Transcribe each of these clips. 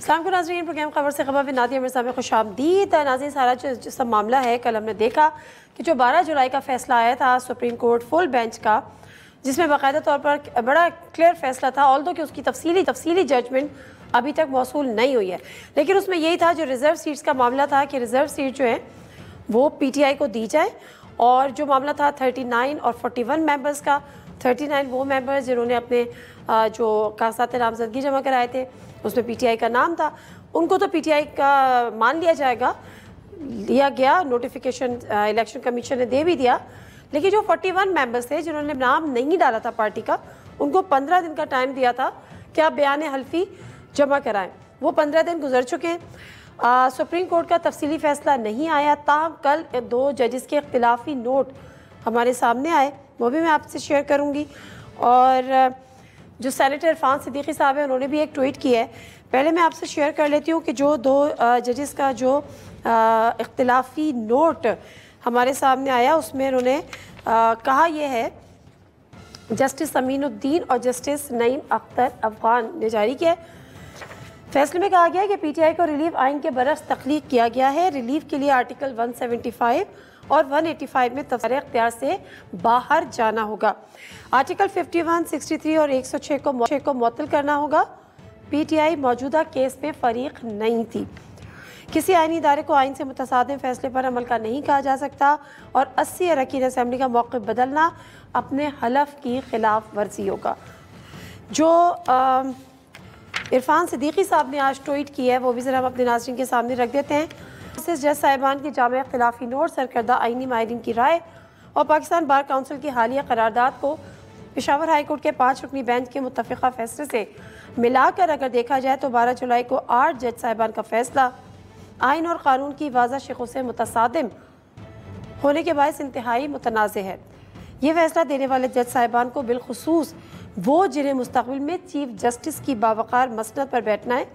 अस्सलाम वालेकुम नाज़रीन, प्रोग्राम खबर से खबर नादिया मिर्ज़ा में खुशामदीद। नाज़रीन, सारा जो सब मामला है, कल हमने देखा कि जो 12 जुलाई का फ़ैसला आया था सुप्रीम कोर्ट फुल बेंच का, जिसमें बाकायदा तौर पर बड़ा क्लियर फ़ैसला था, ऑल्दो कि उसकी तफसीली जजमेंट अभी तक मौसूल नहीं हुई है, लेकिन उसमें यही था जो रिज़र्व सीट्स का मामला था कि रिज़र्व सीट जो है वो PTI को दी जाए। और जो मामला था 39 और 41 मेंबर्स का, 39 वो मेंबर्स जिन्होंने अपने जो कागजात नामजदगी जमा कराए थे उसमें PTI का नाम था, उनको तो PTI का मान लिया जाएगा, लिया गया, नोटिफिकेशन इलेक्शन कमीशन ने दे भी दिया। लेकिन जो 41 मेंबर्स थे जिन्होंने नाम नहीं डाला था पार्टी का, उनको 15 दिन का टाइम दिया था कि आप बयान हल्फी जमा कराएं। वो 15 दिन गुजर चुके हैं। सुप्रीम कोर्ट का तफसीली फ़ैसला नहीं आया, ताहम कल 2 जजेस के इख्तिलाफी नोट हमारे सामने आए, वो भी मैं आपसे शेयर करूँगी। और जो सेनेटर इरफान सिद्दीकी साहब हैं, उन्होंने भी एक ट्वीट किया है। पहले मैं आपसे शेयर कर लेती हूँ कि जो 2 जजेस का जो इख्तिलाफी नोट हमारे सामने आया, उसमें उन्होंने कहा यह है, जस्टिस अमीनुद्दीन और जस्टिस नईम अख्तर अफगान ने जारी किया है। फैसले में कहा गया है कि PTI को रिलीफ आइन के बरस तख्लीक किया गया है। रिलीफ के लिए आर्टिकल 175 और 185 में तफसीर इख्तियार से बाहर जाना होगा। आर्टिकल 51, 63 और 106 को मुअत्तल करना होगा। PTI मौजूदा केस में फरीक नहीं थी। किसी आइनी इदारे को आइन से मुतसादिम फैसले पर अमल का नहीं कहा जा सकता और 80 अरकान असम्बली का मौक़िफ़ बदलना अपने हलफ की खिलाफ वर्जी होगा। जो इरफान सिद्दीकी साहब ने आज ट्वीट की है, वो भी ज़रा हम अपने नाज़रीन के सामने रख देते हैं। जज साहिबान की जामे इख्तिलाफी नोट, सरकर्दा आइनी माहिरीन की राय और पाकिस्तान बार काउंसिल की हालिया करारदाद को पेशावर हाई कोर्ट के 5 रुकनी बेंच के मुत्तफ़िक़ा फैसले से मिलाकर अगर देखा जाए तो 12 जुलाई को 8 जज साहिबान का फैसला आइन और कानून की वाज़ा शिक़ों से मुतसादिम होने के बायस इंतहाई मुतनाज़े है। ये फैसला देने वाले जज साहिबान को बिलखुसूस वो जिन्हें मुस्तक़बिल में चीफ जस्टिस की बावकार मसनद पर बैठना है,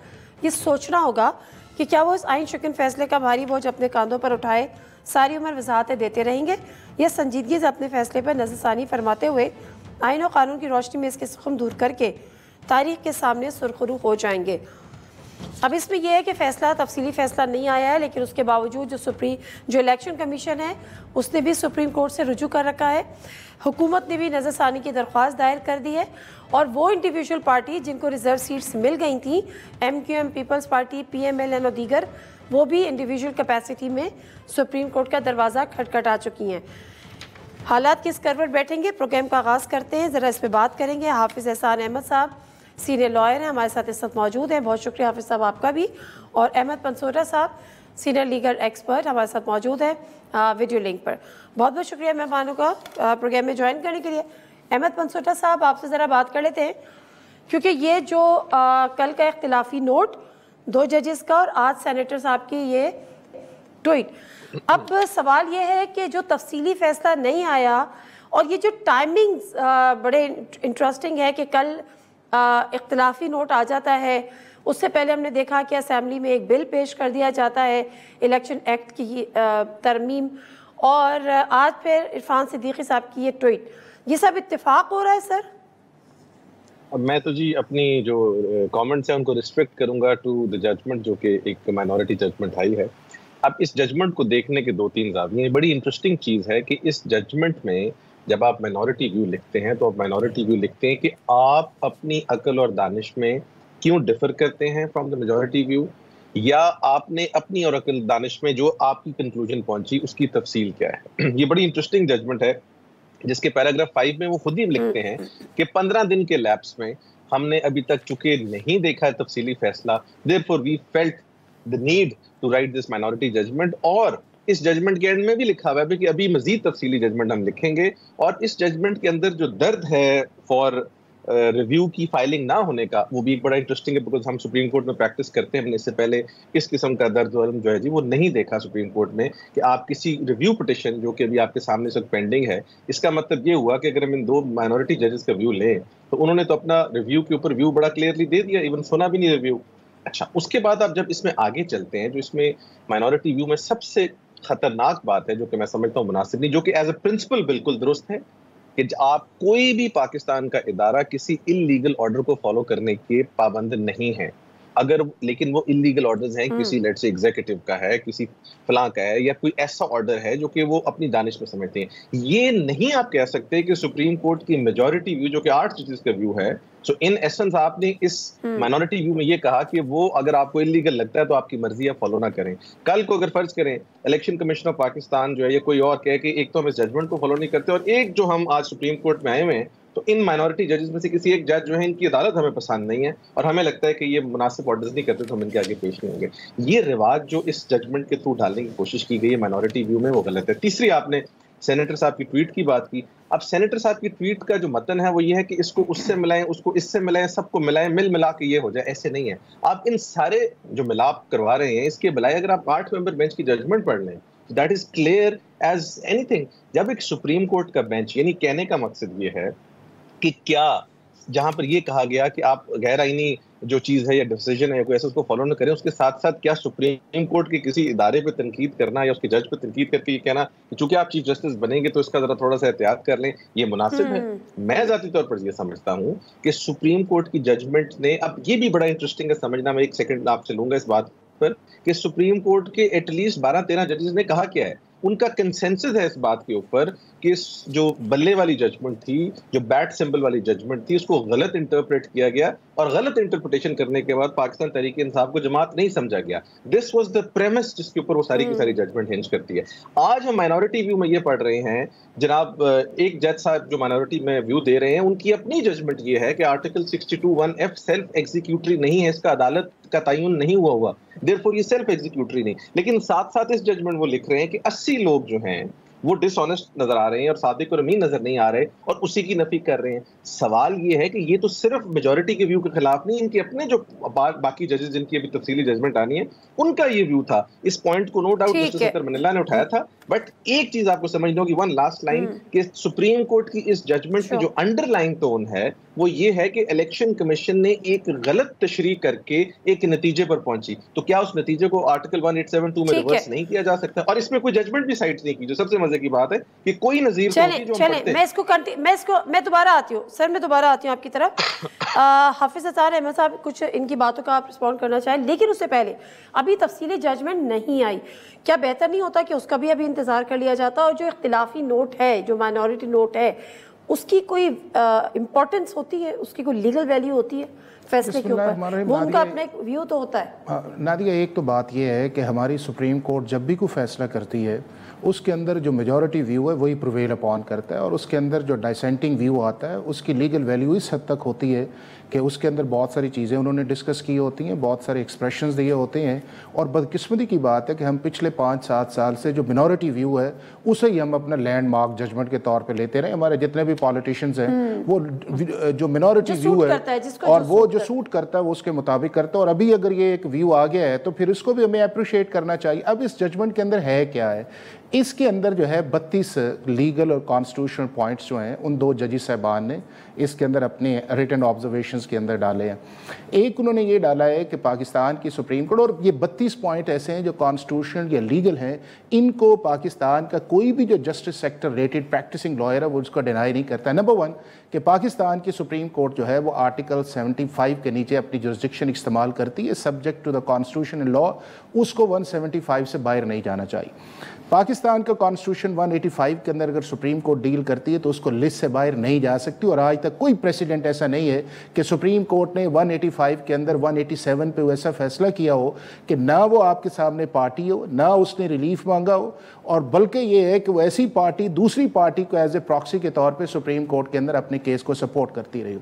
ये सोचना होगा कि क्या वो इस आइन शुकन फैसले का भारी बोझ अपने कांधों पर उठाए सारी उम्र वजाहतें देते रहेंगे या संजीदगी से अपने फैसले पर नज़रसानी फरमाते हुए आइन और कानून की रोशनी में इसके सुखम दूर करके तारीख के सामने सुरखरू हो जाएंगे। अब इसमें यह है कि फ़ैसला तफसीली फ़ैसला नहीं आया है, लेकिन उसके बावजूद जो इलेक्शन कमीशन है उसने भी सुप्रीम कोर्ट से रुजू कर रखा है। हुकूमत ने भी नज़रसानी की दरख्वास्त दायर कर दी है और वो इंडिविजुअल पार्टी जिनको रिज़र्व सीट्स मिल गई थी, MQM, पीपल्स पार्टी, PMLN और दीगर, वो भी इंडिविजुअल कैपेसिटी में सुप्रीम कोर्ट का दरवाज़ा खटखटा चुकी हैं। हालात किस कर पर बैठेंगे, प्रोग्राम का आगाज़ करते हैं, ज़रा इस पर बात करेंगे। हाफिज़ एहसान अहमद साहब सीनियर लॉयर हैं, हमारे साथ इस वक्त मौजूद हैं, बहुत शुक्रिया हाफिज़ साहब आपका भी। और अहमद पंसोरा साहब सीनियर लीगल एक्सपर्ट हमारे साथ मौजूद है वीडियो लिंक पर। बहुत बहुत शुक्रिया मेहमानों का प्रोग्राम में ज्वाइन करने के लिए। अहमद पंसोरा साहब, आपसे ज़रा बात कर लेते हैं, क्योंकि ये जो कल का इख्तिलाफी नोट 2 जजेस का और आज सेनेटर साहब की ये ट्वीट, अब सवाल ये है कि जो तफसीली फ़ैसला नहीं आया और ये जो टाइमिंग बड़े इंटरेस्टिंग है कि कल इख्तिलाफी नोट आ जाता है, उससे पहले हमने देखा कि असेंबली में एक बिल पेश कर दिया जाता है इलेक्शन एक्ट की तरमीम, और आज फिर इरफान सिद्दीकी साहब की ये ट्वीट, ये सब इत्तेफाक हो रहा है सर? अब मैं तो जी अपनी जो कमेंट्स हैं उनको रिस्ट्रिक्ट करूंगा टू द जजमेंट, जो कि एक माइनॉरिटी जजमेंट आई है। अब इस जजमेंट को देखने के 2-3 ज़ाविये, बड़ी इंटरेस्टिंग चीज़ है कि इस जजमेंट में जब आप माइनॉरिटी व्यू लिखते हैं तो आप माइनॉरिटी व्यू लिखते हैं कि आप अपनी अकल और दानिश में क्यों डिफर करते हैं फ्रॉम द मेजॉरिटी व्यू, या आपने अपनी और अकल दानिश में जो आपकी कंक्लूजन पहुंची उसकी तफसील क्या है। ये बड़ी इंटरेस्टिंग जजमेंट है, जिसके पैराग्राफ 5 में वो खुद ही लिखते हैं कि 15 दिन के लैप्स में हमने अभी तक चूंकि नहीं देखा है तफसीली फैसला, therefore we felt the need to write this minority judgment. और इस जजमेंट के एंड में भी लिखा हुआ है कि अभी मजीद तफसीली जजमेंट हम लिखेंगे, और इस जजमेंट के अंदर जो दर्द है फॉर रिव्यू की फाइलिंग ना होने का, वो भी एक बड़ा इंटरेस्टिंग है, बिकॉज हम सुप्रीम कोर्ट में प्रैक्टिस करते हैं, हमने इससे पहले इस किस्म का दर्द जो है जी वो नहीं देखा सुप्रीम कोर्ट में कि आप किसी रिव्यू पिटिशन जो कि अभी आपके सामने सब पेंडिंग है, इसका मतलब ये हुआ कि अगर हम इन 2 माइनॉरिटी जजेस का व्यू लें तो उन्होंने तो अपना रिव्यू के ऊपर व्यू बड़ा क्लियरली दे दिया, इवन सुना भी नहीं रिव्यू। अच्छा, उसके बाद आप जब इसमें आगे चलते हैं, जो इसमें माइनॉरिटी व्यू में सबसे खतरनाक बात है, जो कि मैं समझता हूँ मुनासिब नहीं, जो कि एज ए प्रिंसिपल बिल्कुल दुरुस्त है, कि आप कोई भी पाकिस्तान का इदारा किसी इल्लीगल ऑर्डर को फॉलो करने के पाबंद नहीं है। अगर लेकिन वो इलीगल ऑर्डर्स हैं, किसी लेट से एग्जीक्यूटिव का है, किसी फलां का है, या कोई ऐसा ऑर्डर है जो कि वो अपनी दानिश में समझते हैं, ये नहीं आप कह सकते कि सुप्रीम कोर्ट की मेजॉरिटी व्यू जो कि 8 जजेस का व्यू है, सो इन एसेंस आपने इस माइनॉरिटी व्यू में ये कहा कि वो अगर आपको इलीगल लगता है तो आपकी मर्जी आप फॉलो ना करें। कल को अगर फर्ज करें इलेक्शन कमीशन ऑफ पाकिस्तान जो है या कोई और कहे कि एक तो हम इस जजमेंट को फॉलो नहीं करते और एक जो हम आज सुप्रीम कोर्ट में आए हुए हैं, तो इन माइनॉरिटी जजेस में से किसी एक जज जो है इनकी अदालत हमें पसंद नहीं है और हमें लगता है कि ये मुनासिब ऑर्डर्स नहीं करते तो हम इनके आगे पेश नहीं होंगे। ये रिवाज जो इस जजमेंट के थ्रू डालने की कोशिश की गई है माइनॉरिटी व्यू में, वो गलत है। तीसरी, आपने सेनेटर साहब की ट्वीट की बात की। अब सेनेटर साहब की ट्वीट का जो मतन है वो ये है कि इसको उससे मिलाएं, उसको इससे मिलाएं, सबको मिलाएं, मिल मिला के ये हो जाए। ऐसे नहीं है। आप इन सारे जो मिलाप करवा रहे हैं इसके बजाय अगर आप 8 मेंबर बेंच की जजमेंट पढ़ लें, that is clear as anything. जब एक सुप्रीम कोर्ट का बेंच, यानी कहने का मकसद ये है कि क्या जहां पर ये कहा गया कि आप गैर आईनी जो चीज है या डिसीजन है कोई ऐसा, उसको फॉलो न करें, उसके साथ साथ क्या सुप्रीम कोर्ट के किसी इदारे पे तनकीद करना या उसके जज पे तनकीद करके ये कहना कि चूंकि आप चीफ जस्टिस बनेंगे तो इसका जरा थोड़ा सा एहतियात कर लें, ये मुनासिब है? मैं जाती तौर पर ये समझता हूं कि सुप्रीम कोर्ट की जजमेंट ने, अब ये भी बड़ा इंटरेस्टिंग है समझना, मैं एक सेकंड आपसे लूंगा इस बात पर, कि सुप्रीम कोर्ट के एटलीस्ट 12-13 जजेस ने कहा क्या है, उनका कंसेंसस है इस बात के ऊपर कि जो बल्ले वाली जजमेंट थी, जो बैट सिंबल वाली जजमेंट थी, उसको गलत इंटरप्रेट किया गया और गलत इंटरप्रिटेशन करने के बाद पाकिस्तान तहरीक इंसाफ को जमात नहीं समझा गया। दिस वाज द प्रेमिस जिसके ऊपर वो सारी की सारी जजमेंट हिंज करती है। आज हम माइनॉरिटी व्यू में ये पढ़ रहे हैं, जनाब एक जज साहब जो माइनॉरिटी में व्यू दे रहे हैं, उनकी अपनी जजमेंट ये है कि आर्टिकल 62(1)(f सेल्फ एग्जीक्यूटरी नहीं है, इसका अदालत का तयन नहीं हुआ, देयरफॉर ये सेल्फ एग्जीक्यूटरी नहीं। लेकिन साथ साथ इस जजमेंट वो लिख रहे हैं कि 80 लोग जो हैं वो डिसऑनेस्ट नजर आ रहे हैं और सादिक और अमीन नजर नहीं आ रहे और उसी की नफी कर रहे हैं। सवाल ये है कि ये तो सिर्फ मेजॉरिटी के व्यू के खिलाफ नहीं, इनके अपने जो बाकी जजेस जिनकी अभी तफसीली जजमेंट आनी है उनका ये व्यू था। इस पॉइंट को नो डाउट जस्टिस अतर मनिल्ला ने उठाया था, बट एक चीज आपको समझनी होगी, वन लास्ट लाइन, कि सुप्रीम कोर्ट की इस जजमेंट की जो अंडरलाइन टोन है वो ये है कि इलेक्शन कमीशन ने एक गलत तशरीह करके एक नतीजे पर पहुंची, तो क्या उस नतीजे को आर्टिकल 1872 में रिवर्स नहीं किया जा सकता? और इसमें कोई जजमेंट भी साइट नहीं की, जो सबसे मजे की बात है कि कोई नजीर मैं दोबारा आती हूँ सर, मैं दोबारा आती हूँ आपकी तरफ। हाफिज अतार अहमद साहब, कुछ इनकी बातों का आप रिस्पॉन्ड करना चाहें, लेकिन उससे पहले अभी तफसीली जजमेंट नहीं आई, क्या बेहतर नहीं होता कि उसका भी अभी इंतजार कर लिया जाता? और जो इख्तिलाफी नोट है, जो माइनॉरिटी नोट है, उसकी कोई इम्पोर्टेंस होती है, उसकी कोई लीगल वैल्यू होती है फैसले के ऊपर? वो उनका अपना एक व्यू तो होता है। नादिया, एक तो बात यह है कि हमारी सुप्रीम कोर्ट जब भी कोई फैसला करती है उसके अंदर जो मेजॉरिटी व्यू है वही प्रिवेल अपॉन करता है, और उसके अंदर जो डिसेंटिंग व्यू आता है उसकी लीगल वैल्यू इस हद तक होती है कि उसके अंदर बहुत सारी चीज़ें उन्होंने डिस्कस की होती हैं, बहुत सारे एक्सप्रेशंस दिए होते हैं। और बदकिस्मती की बात है कि हम पिछले 5-7 साल से जो मिनॉरिटी व्यू है उसे ही हम अपना लैंडमार्क जजमेंट के तौर पे लेते रहे। हमारे जितने भी पॉलिटिशियंस हैं वो जो मिनॉरिटी व्यू है और वो जो सूट करता है वो उसके मुताबिक करता है, और अभी अगर ये एक व्यू आ गया है तो फिर इसको भी हमें अप्रिशिएट करना चाहिए। अब इस जजमेंट के अंदर है क्या है, इसके अंदर जो है 32 लीगल और कॉन्स्टिट्यूशनल पॉइंट्स जो हैं उन 2 जजी साहबान ने इसके अंदर अपने रिटन ऑब्जर्वेशंस के अंदर डाले हैं। एक उन्होंने ये डाला है कि पाकिस्तान की सुप्रीम कोर्ट, और ये 32 पॉइंट ऐसे हैं जो कॉन्स्टिट्यूशनल या लीगल हैं, इनको पाकिस्तान का कोई भी जो justice sector rated practising lawyer है वो उसको डिनाई नहीं करता है। नंबर 1 कि पाकिस्तान की सुप्रीम कोर्ट जो है वो आर्टिकल 75 के नीचे अपनी जुरिस्डिक्शन इस्तेमाल करती है, subject to the constitution and law, उसको 175 से बाहर नहीं जाना चाहिए। पाकिस्तान का कॉन्स्टिट्यूशन 185 के अंदर अगर सुप्रीम कोर्ट डील करती है तो उसको लिस्ट से बाहर नहीं जा सकती, और आज तक कोई प्रेसिडेंट ऐसा नहीं है कि सुप्रीम कोर्ट ने 185 के अंदर 187 पे वैसा फैसला किया हो कि ना वो आपके सामने पार्टी हो, ना उसने रिलीफ मांगा हो, और बल्कि ये है कि वो ऐसी पार्टी दूसरी पार्टी को एज ए प्रॉक्सी के तौर पर सुप्रीम कोर्ट के अंदर अपने केस को सपोर्ट करती रही हो।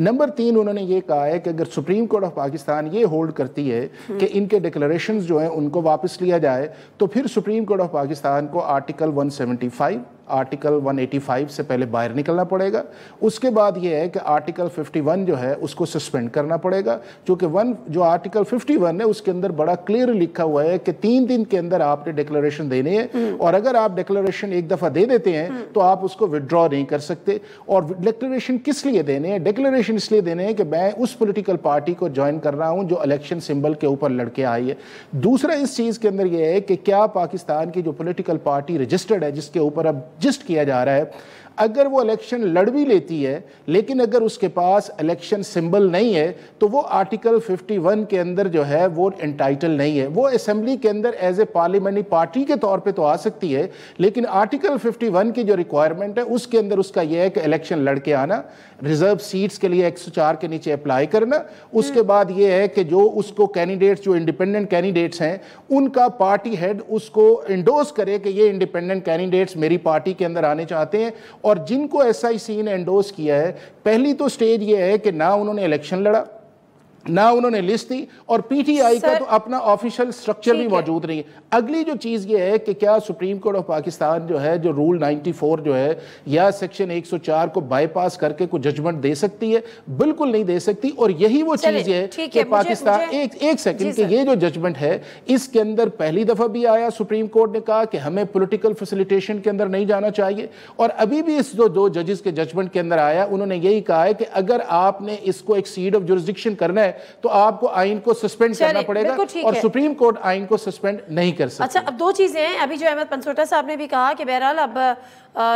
नंबर 3 उन्होंने ये कहा है कि अगर सुप्रीम कोर्ट ऑफ पाकिस्तान ये होल्ड करती है कि इनके डिक्लेरेशंस जो हैं उनको वापस लिया जाए, तो फिर सुप्रीम कोर्ट ऑफ पाकिस्तान को आर्टिकल 175, आर्टिकल 185 से पहले बाहर निकलना पड़ेगा। उसके बाद ये है कि आर्टिकल 51 जो है उसको सस्पेंड करना पड़ेगा, क्योंकि जो आर्टिकल 51 है उसके अंदर बड़ा क्लियर लिखा हुआ है कि 3 दिन के अंदर आपने डिक्लेरेशन देनी है, और अगर आप डिक्लेरेशन एक दफ़ा दे देते हैं तो आप उसको विड्रॉ नहीं कर सकते। और डिक्लेरेशन किस लिए देने हैं? डिक्लेरेशन इसलिए देने हैं कि मैं उस पोलिटिकल पार्टी को ज्वाइन कर रहा हूं जो इलेक्शन सिंबल के ऊपर लड़के आई है। दूसरा इस चीज़ के अंदर यह है कि क्या पाकिस्तान की जो पोलिटिकल पार्टी रजिस्टर्ड है जिसके ऊपर अब रजिस्ट किया जा रहा है, अगर वो इलेक्शन लड़ भी लेती है लेकिन अगर उसके पास इलेक्शन सिंबल नहीं है तो वो आर्टिकल 51 के अंदर जो है वो एंटाइटल नहीं है। वो असेंबली के अंदर एज ए पार्लियामेंट्री पार्टी के तौर पे तो आ सकती है, लेकिन आर्टिकल 51 की जो रिक्वायरमेंट है उसके अंदर उसका यह है कि इलेक्शन लड़के आना, रिजर्व सीट्स के लिए 104 के नीचे अप्लाई करना, उसके बाद यह है कि जो उसको कैंडिडेट्स, जो इंडिपेंडेंट कैंडिडेट्स हैं, उनका पार्टी हेड उसको इंडोर्स करे कि ये इंडिपेंडेंट कैंडिडेट्स मेरी पार्टी के अंदर आने चाहते हैं। और जिनको एसआईसी ने इंडोर्स किया है, पहली तो स्टेज ये है कि ना उन्होंने इलेक्शन लड़ा, ना उन्होंने लिस्ट दी, और पीटीआई का तो अपना ऑफिशियल स्ट्रक्चर भी मौजूद नहीं है। अगली जो चीज़ ये है कि क्या सुप्रीम कोर्ट ऑफ पाकिस्तान जो है, जो रूल 94 जो है या सेक्शन 104 को बाईपास करके कोई जजमेंट दे सकती है? बिल्कुल नहीं दे सकती। और यही वो चीज़ है कि पाकिस्तान, एक सेकंड, कि ये जो जजमेंट है इसके अंदर पहली दफ़ा भी आया, सुप्रीम कोर्ट ने कहा कि हमें पॉलिटिकल फैसिलिटेशन के अंदर नहीं जाना चाहिए, और अभी भी इस जो दो जजेस के जजमेंट के अंदर आया, उन्होंने यही कहा है कि अगर आपने इसको एक्सीड ऑफ जुरिसडिक्शन करना है तो आपको आइन को सस्पेंड करना पड़ेगा, और सुप्रीम कोर्ट आइन को सस्पेंड नहीं कर सकता। अच्छा, अब दो चीजें हैं। अभी जो अहमद पनसोटा साहब ने भी कहा कि बहरहाल अब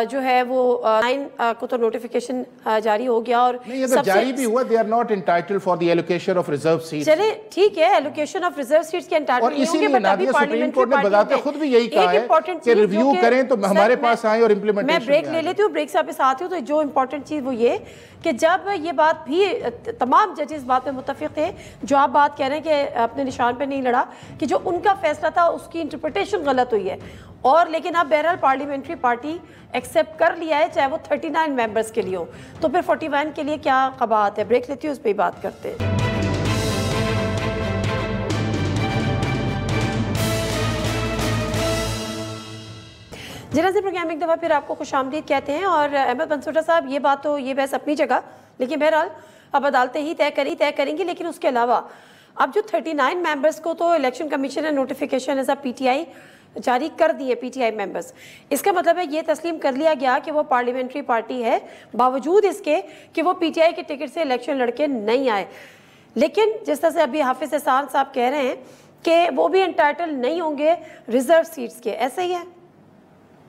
जो है वो आइन को तो नोटिफिकेशन जारी हो गया, और नहीं, अगर जारी भी हुआ, they are not entitled for the allocation of reserve seats. चले ठीक है, एलोकेशन ऑफ रिजर्व सीट्स के एंटाइटल नहीं होंगे, बट अभी सुप्रीम कोर्ट ने बताते खुद भी यही कहा है कि रिव्यू करें तो हमारे पास आए और इंप्लीमेंटेशन। मैं ब्रेक ले लेती हूँ, ब्रेक से वापस आती हूँ। तो जो इंपॉर्टेंट चीज़ वो ये कि जब ये बात भी तमाम जजेस बात में मुत्तफिक थे, जो आप बात कह रहे हैं कि अपने निशान पे नहीं लड़ा, कि जो उनका फैसला था उसकी इंटरप्रिटेशन गलत हुई है, और लेकिन अब बहरहाल पार्लियामेंट्री पार्टी एक्सेप्ट कर लिया है, चाहे वो 39 मेंबर्स के लिए हो, तो फिर 41 के लिए क्या कबात है? ब्रेक लेती हूँ, उस पर बात करते हैं। जनाज़े प्रोग्राम एक दफ़ा फिर आपको खुशामदीद कहते हैं। और अहमद पनसोटा साहब, ये बात तो ये बहस अपनी जगह, लेकिन बहरहाल अब अदालतें ही तय करेंगी, लेकिन उसके अलावा अब जो 39 मेंबर्स को तो इलेक्शन कमीशन ने नोटिफिकेशन एज अ पीटीआई जारी कर दिए, पीटीआई मेंबर्स, इसका मतलब है ये तस्लीम कर लिया गया कि वो पार्लियामेंट्री पार्टी है, बावजूद इसके कि वो पीटीआई के टिकट से इलेक्शन लड़के नहीं आए। लेकिन जिस तरह से अभी हाफिज एहसान साहब कह रहे हैं कि वो भी एंटाइटल नहीं होंगे रिजर्व सीट्स के, ऐसा ही है?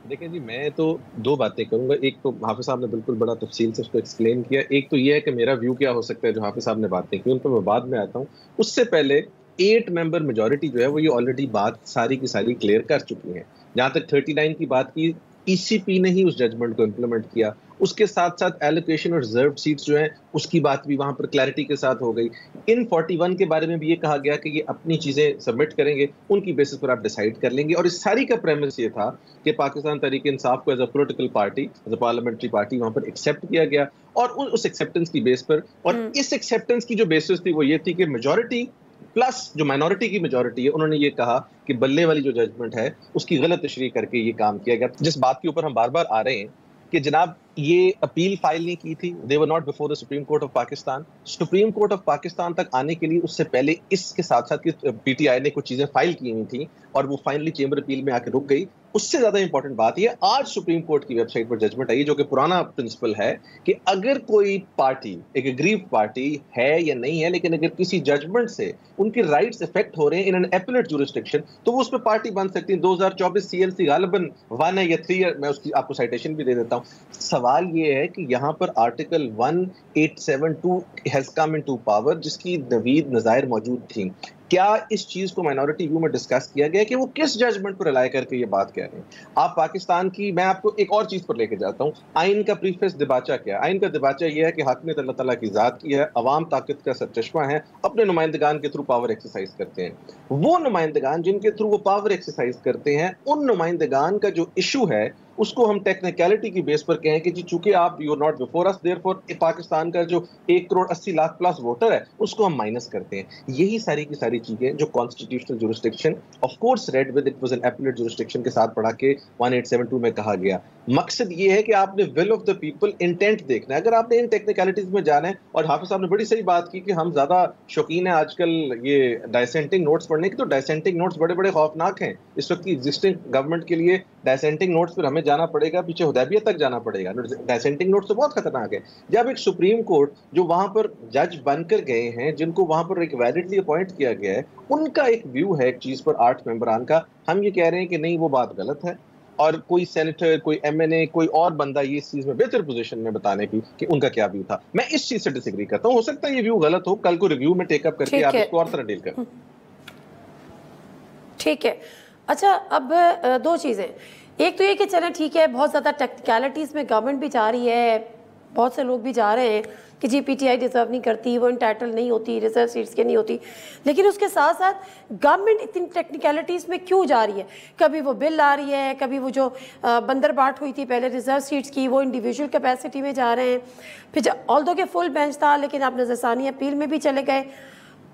देखिए जी, मैं तो दो बातें करूंगा। एक तो हाफिज साहब ने बिल्कुल बड़ा तफसील से उसको एक्सप्लेन किया। एक तो ये है कि मेरा व्यू क्या हो सकता है, जो हाफिज साहब ने बातें की उन पर मैं बाद में आता हूँ। उससे पहले 8 मेंबर मेजॉरिटी जो है वो ये ऑलरेडी बात सारी की सारी क्लियर कर चुकी है। जहां तक 39 की बात की, पीसीपी ने ही उस जजमेंट को इम्प्लीमेंट किया। उसके साथ साथ एलोकेशन और रिजर्व सीट्स जो हैं उसकी बात भी वहां पर क्लैरिटी के साथ हो गई। इन 41 के बारे में भी ये कहा गया कि ये अपनी चीजें सबमिट करेंगे, उनकी बेसिस पर आप डिसाइड कर लेंगे। और इस सारी का प्रेमिस ये था कि पाकिस्तान तहरीक इंसाफ को as a political party, as a parliamentary party वहां पर एक्सेप्ट किया गया। और उस एक्सेप्टेंस की बेस पर, और इस एक्सेप्टेंस की जो बेसिस थी वो ये थी कि मेजॉरिटी प्लस जो माइनॉरिटी की मेजॉरिटी है, उन्होंने ये कहा कि बल्ले वाली जो जजमेंट है उसकी गलत तशरीह करके ये काम किया गया। जिस बात के ऊपर हम बार बार आ रहे हैं कि जनाब ये अपील फाइल नहीं की थी, they were not before the supreme court of Pakistan. Supreme court of Pakistan तक आने के लिए उससे पहले इसके साथ साथ पीटीआई ने कुछ चीजें फाइल की हुई थी और वो फाइनली चेंबर अपील में आके रुक गई। उससे ज्यादा इंपॉर्टेंट बात यह आज सुप्रीम कोर्ट की वेबसाइट पर जजमेंट आई, जो कि पुराना प्रिंसिपल है कि अगर कोई पार्टी एक एग्रीव्ड पार्टी है या नहीं है, लेकिन अगर किसी जजमेंट से उनके राइट्स इफेक्ट हो रहे हैं इन एन एपीलेट जुरिस्डिक्शन, तो वो उस पर पार्टी बन सकती है। 2024 सीएलसी गालिबन 1 है या 3 है, मैं उसकी आपको साइटेशन भी दे देता हूँ। सवाल ये है कि यहाँ पर article 1872 has come into power, जिसकी नवीद नज़ायर मौजूद थी। क्या इस चीज को माइनॉरिटी व्यू में डिस्कस किया गया कि वो किस जजमेंट पर रिलाई करके ये बात कह रहे हैं? आप पाकिस्तान की, मैं आपको एक और चीज पर लेके जाता हूँ। आइन का प्रीफेस दिबाचा क्या? आइन का दिबाचा ये है कि हाकिमियत अल्लाह ताला की जात की है, अवाम ताकत का सरचश्मा है, अपने नुमाइंदगान के थ्रू पावर एक्सरसाइज करते हैं। वो नुमाइंदगान जिनके थ्रू वो पावर एक्सरसाइज करते हैं, उन नुमाइंदगान का जो इशू है उसको हम टेक्निकलिटी की बेस पर कहें कि जी चूंकि आप you are not before us, therefore Pakistan का जो 1,80,00,000 प्लस वोटर है उसको हम माइनस करते हैं। यही सारी की सारी चीजें जो constitutional jurisdiction of course read with it was an appellate jurisdiction के साथ पढ़ा के 1872 में कहा गया। मकसद ये है कि आपने will of the people intent देखना है। अगर आपने इन टेक्निकलिटीज में जाना है, और हाफिज साहब ने बड़ी सही बात की कि हम ज्यादा शौकीन है आजकल ये डाइसेंटिंग नोट्स पढ़ने की, तो डाइसेंटिंग नोट्स बड़े बड़े खौफनाक हैं। इस वक्त की एग्जिस्टिंग गवर्नमेंट के लिए डाइसेंटिंग नोट्स पर हमें जाना पड़ेगा, पीछे हुदैबिया तक जाना पड़ेगा। डाइसेंटिंग नोट्स तो बहुत खतरनाक है। जब एक सुप्रीम कोर्ट जो वहां पर जज बनकर गए हैं, जिनको वहां पर एक वैलिडली अपॉइंट किया गया है, उनका एक व्यू है एक चीज पर 8 मेंबरान का, हम ये कह रहे हैं कि नहीं वो बात गलत है। और कोई सेनेटर, कोई एमएनए, कोई और बंदा ये इस चीज में बेहतर पोजीशन में बताने की कि उनका क्या व्यू था। मैं इस चीज से डिसएग्री करता हूं। हो सकता है ये व्यू गलत हो, कल को रिव्यू में टेकअप करके आप इसको और तरह डील करें। ठीक है। अच्छा, अब दो चीज़ें, एक तो ये कि चलें ठीक है, बहुत ज़्यादा टेक्निकलिटीज़ में गवर्नमेंट भी जा रही है, बहुत से लोग भी जा रहे हैं कि जी पीटीआई डिजर्व नहीं करती, वो इंटाइटल नहीं होती, रिजर्व सीट्स के नहीं होती, लेकिन उसके साथ साथ गवर्नमेंट इतनी टेक्निकलिटीज़ में क्यों जा रही है? कभी वो बिल आ रही है, कभी वो जो बंदर बाट हुई थी पहले रिजर्व सीट्स की, वो इंडिविजुअल कैपेसिटी में जा रहे हैं। फिर ऑल्दो के फुल बेंच था, लेकिन आप नज़रसानी अपील में भी चले गए।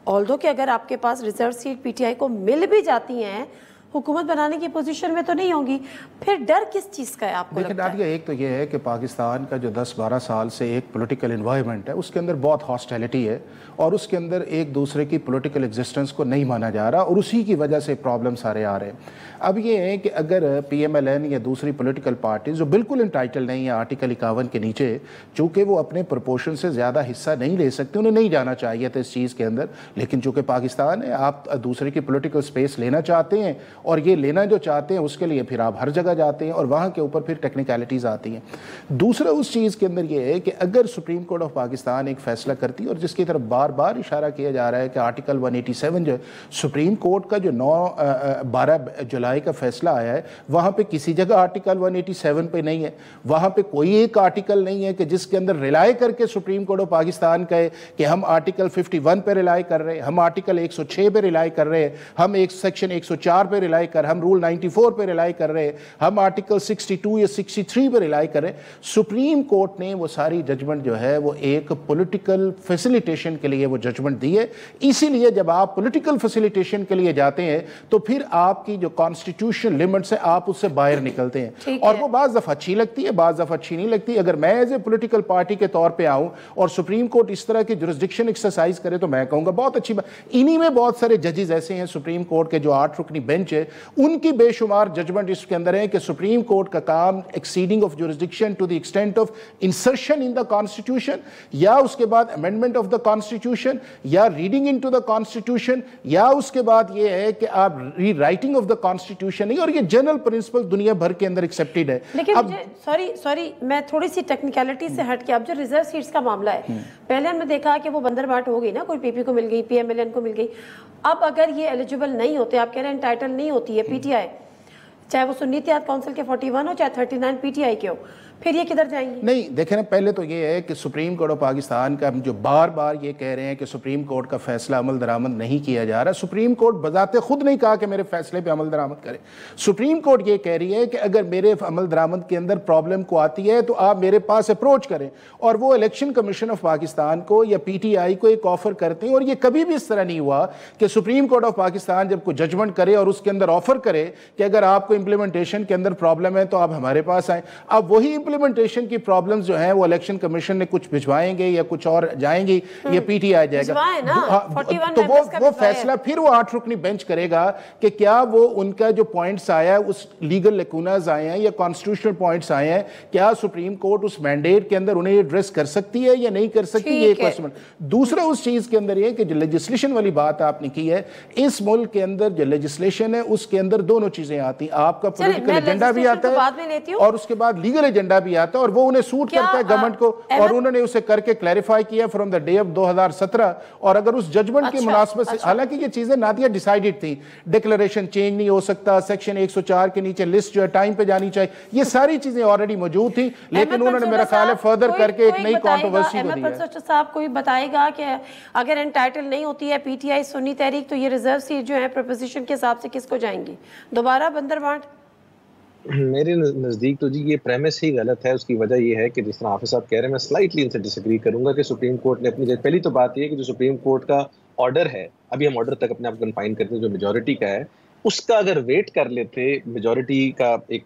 ऑल्दो कि अगर आपके पास रिजर्व सीट पीटीआई को मिल भी जाती हैं, हुकूमत बनाने की पोजीशन में तो नहीं होंगी, फिर डर किस चीज़ का है आपको लगता है? एक तो ये है कि पाकिस्तान का जो 10-12 साल से एक पॉलिटिकल एनवायरनमेंट है, उसके अंदर बहुत हॉस्टिलिटी है और उसके अंदर एक दूसरे की पॉलिटिकल एग्जिस्टेंस को नहीं माना जा रहा और उसी की वजह से प्रॉब्लम सारे आ रहे हैं। अब ये है कि अगर पीएमएलएन या दूसरी पॉलिटिकल पार्टीज जो बिल्कुल इंटाइटल नहीं है आर्टिकल 51 के नीचे, चूँकि वो अपने प्रोपोर्शन से ज़्यादा हिस्सा नहीं ले सकते, उन्हें नहीं जाना चाहिए था इस चीज़ के अंदर, लेकिन चूँकि पाकिस्तान है, आप दूसरे की पॉलिटिकल स्पेस लेना चाहते हैं और ये लेना जो चाहते हैं उसके लिए फिर आप हर जगह जाते हैं और वहाँ के ऊपर फिर टेक्निकलिटीज़ आती हैं। दूसरा उस चीज़ के अंदर ये है कि अगर सुप्रीम कोर्ट ऑफ पाकिस्तान एक फ़ैसला करती है और जिसकी तरफ बार बार इशारा किया जा रहा है कि आर्टिकल 187 जो सुप्रीम कोर्ट का जो 12 जुलाई का फैसला आया है, वहाँ पे किसी जगह आर्टिकल 187 पे नहीं है, वहाँ पे कोई एक आर्टिकल नहीं है कि जिसके अंदर रिलाई करके सुप्रीम कोर्ट ऑफ पाकिस्तान कहे कि हम आर्टिकल 51 पे रिलाई कर रहे हैं, हम आर्टिकल 106 पे रिलाई कर रहे हैं, हम एक सेक्शन 104 पे रिलाई कर, हम रूल 94 पे रिलाई कर रहे हैं, हम आर्टिकल 62 या 63 पे रिलाई कर रहे हैं। सुप्रीम कोर्ट ने वो सारी जजमेंट जो है वो एक पॉलिटिकल फैसिलिटेशन के लिए वो जजमेंट दी है। इसीलिए जब आप पॉलिटिकल फैसिलिटेशन के लिए जाते हैं तो फिर आपकी जो कॉन्स्टिट्यूशन लिमिट से आप उससे बाहर निकलते हैं और वो बाज़ दफ़ा अच्छी लगती है, बाज़ दफ़ा अच्छी नहीं लगती। अगर मैं एज ए पॉलिटिकल पार्टी के तौर पे आऊं और सुप्रीम कोर्ट इस तरह की जुरिस्डिक्शन एक्सरसाइज करे तो मैं कहूँगा बहुत अच्छी बात। इन्हीं में बहुत सारे जजेस ऐसे हैं सुप्रीम कोर्ट के जो 8 रुकनी बेंच है, उनकी बेशुमार जजमेंट इसके अंदर है कि सुप्रीम कोर्ट का काम exceeding of jurisdiction to the extent of insertion in the constitution या उसके बाद अमेंडमेंट ऑफ द कॉन्स्टिट्यूशन या रीडिंग इनटू द कॉन्स्टिट्यूशन या उसके बाद ये है कि आप री राइटिंग ऑफ द कॉन्स्टिट्यूशन नहीं, और ये जनरल प्रिंसिपल दुनिया भर के अंदर एक्सेप्टेड है। लेकिन अब सॉरी मैं थोड़ी सी टेक्निकलिटी से हट के, अब जो रिजर्व सीट्स का मामला है, पहले हमने देखा कि वो बंदरबाट हो गई ना, कोई पीपी को मिल गई, पीएमएलएन को मिल गई। अब अगर ये एलिजिबल नहीं होते, आप कह रहे हैं एंटाइटल नहीं होती है पीटीआई, चाहे वो सुन्नी इत्तेहाद काउंसिल के 41 हो चाहे 39 पीटीआई के हो, फिर ये किधर जाएंगे? नहीं देखें ना, पहले तो ये है कि सुप्रीम कोर्ट ऑफ पाकिस्तान का हम जो बार बार ये कह रहे हैं कि सुप्रीम कोर्ट का फैसला अमल दरामद नहीं किया जा रहा। सुप्रीम कोर्ट बजाते खुद नहीं कहा कि मेरे फैसले पे अमल दरामद करे। सुप्रीम कोर्ट ये कह रही है कि अगर मेरे अमल दरामद के अंदर प्रॉब्लम को आती है तो आप मेरे पास अप्रोच करें, और वो इलेक्शन कमीशन ऑफ पाकिस्तान को या पीटीआई को एक ऑफर करते हैं। और ये कभी भी इस तरह नहीं हुआ कि सुप्रीम कोर्ट ऑफ पाकिस्तान जब कोई जजमेंट करे और उसके अंदर ऑफर करे कि अगर आपको इंप्लीमेंटेशन के अंदर प्रॉब्लम है तो आप हमारे पास आए। अब वही इंप्लीमेंटेशन की प्रॉब्लम्स जो हैं वो इलेक्शन कमीशन ने कुछ भिजवाएंगे या कुछ और जाएंगी, ये पीटीआई जाएगा तो वो फैसला फिर वो 8 रुकनी बेंच करेगा कि क्या वो उनका जो पॉइंट्स आया है, उस लीगल लेकुनाज आए हैं या कॉन्स्टिट्यूशनल पॉइंट्स आए हैं, क्या सुप्रीम कोर्ट उस मैंडेट के अंदर उन्हें एड्रेस कर सकती है या नहीं कर सकती, ये क्वेश्चन। दूसरा उस चीज के अंदर ये कि जो लेजिस्लेशन वाली बात आपने की है, इस मुल्क के अंदर जो लेजिस्लेशन है उसके अंदर दोनों चीजें आती हैं, आपका पॉलिटिकल एजेंडा भी आता है और उसके बाद लीगल एजेंडा भी आता है, और वो उन्हें सूट करता है गवर्नमेंट को, और उन्होंने उसे करके क्लैरिफाई किया फ्रॉम द डे ऑफ 2017। और अगर उस जजमेंट की मुनासबत से, हालांकि ये चीजें नादिया डिसाइडेड थी, डिक्लेरेशन चेंज नहीं हो सकता, सेक्शन 104 के नीचे लिस्ट जो है टाइम पे जानी चाहिए, ये सारी चीजें ऑलरेडी मौजूद थी, लेकिन उन्होंने मेरा ख्याल है फर्दर करके एक नई कंट्रोवर्सी को दिया। साहब कोई बताएगा कि अगर एंटाइटल नहीं होती है पीटीआई सुन्नी तहरीक तो ये रिजर्व सीट जो है प्रोपोजिशन के हिसाब से किसको जाएंगी? दोबारा बंदरबाट? मेरे नज़दीक तो जी ये प्रेमिस ही गलत है। उसकी वजह ये है कि जिस तरह हाफिज साहब कह रहे हैं, मैं स्लाइटली इनसे डिसएग्री करूंगा कि सुप्रीम कोर्ट ने अपनी जगह, पहली तो बात ये है कि जो सुप्रीम कोर्ट का ऑर्डर है, अभी हम ऑर्डर तक अपने आप कन्फाइन करते हैं, जो मेजॉरिटी का है, उसका अगर वेट कर लेते मेजॉरिटी का एक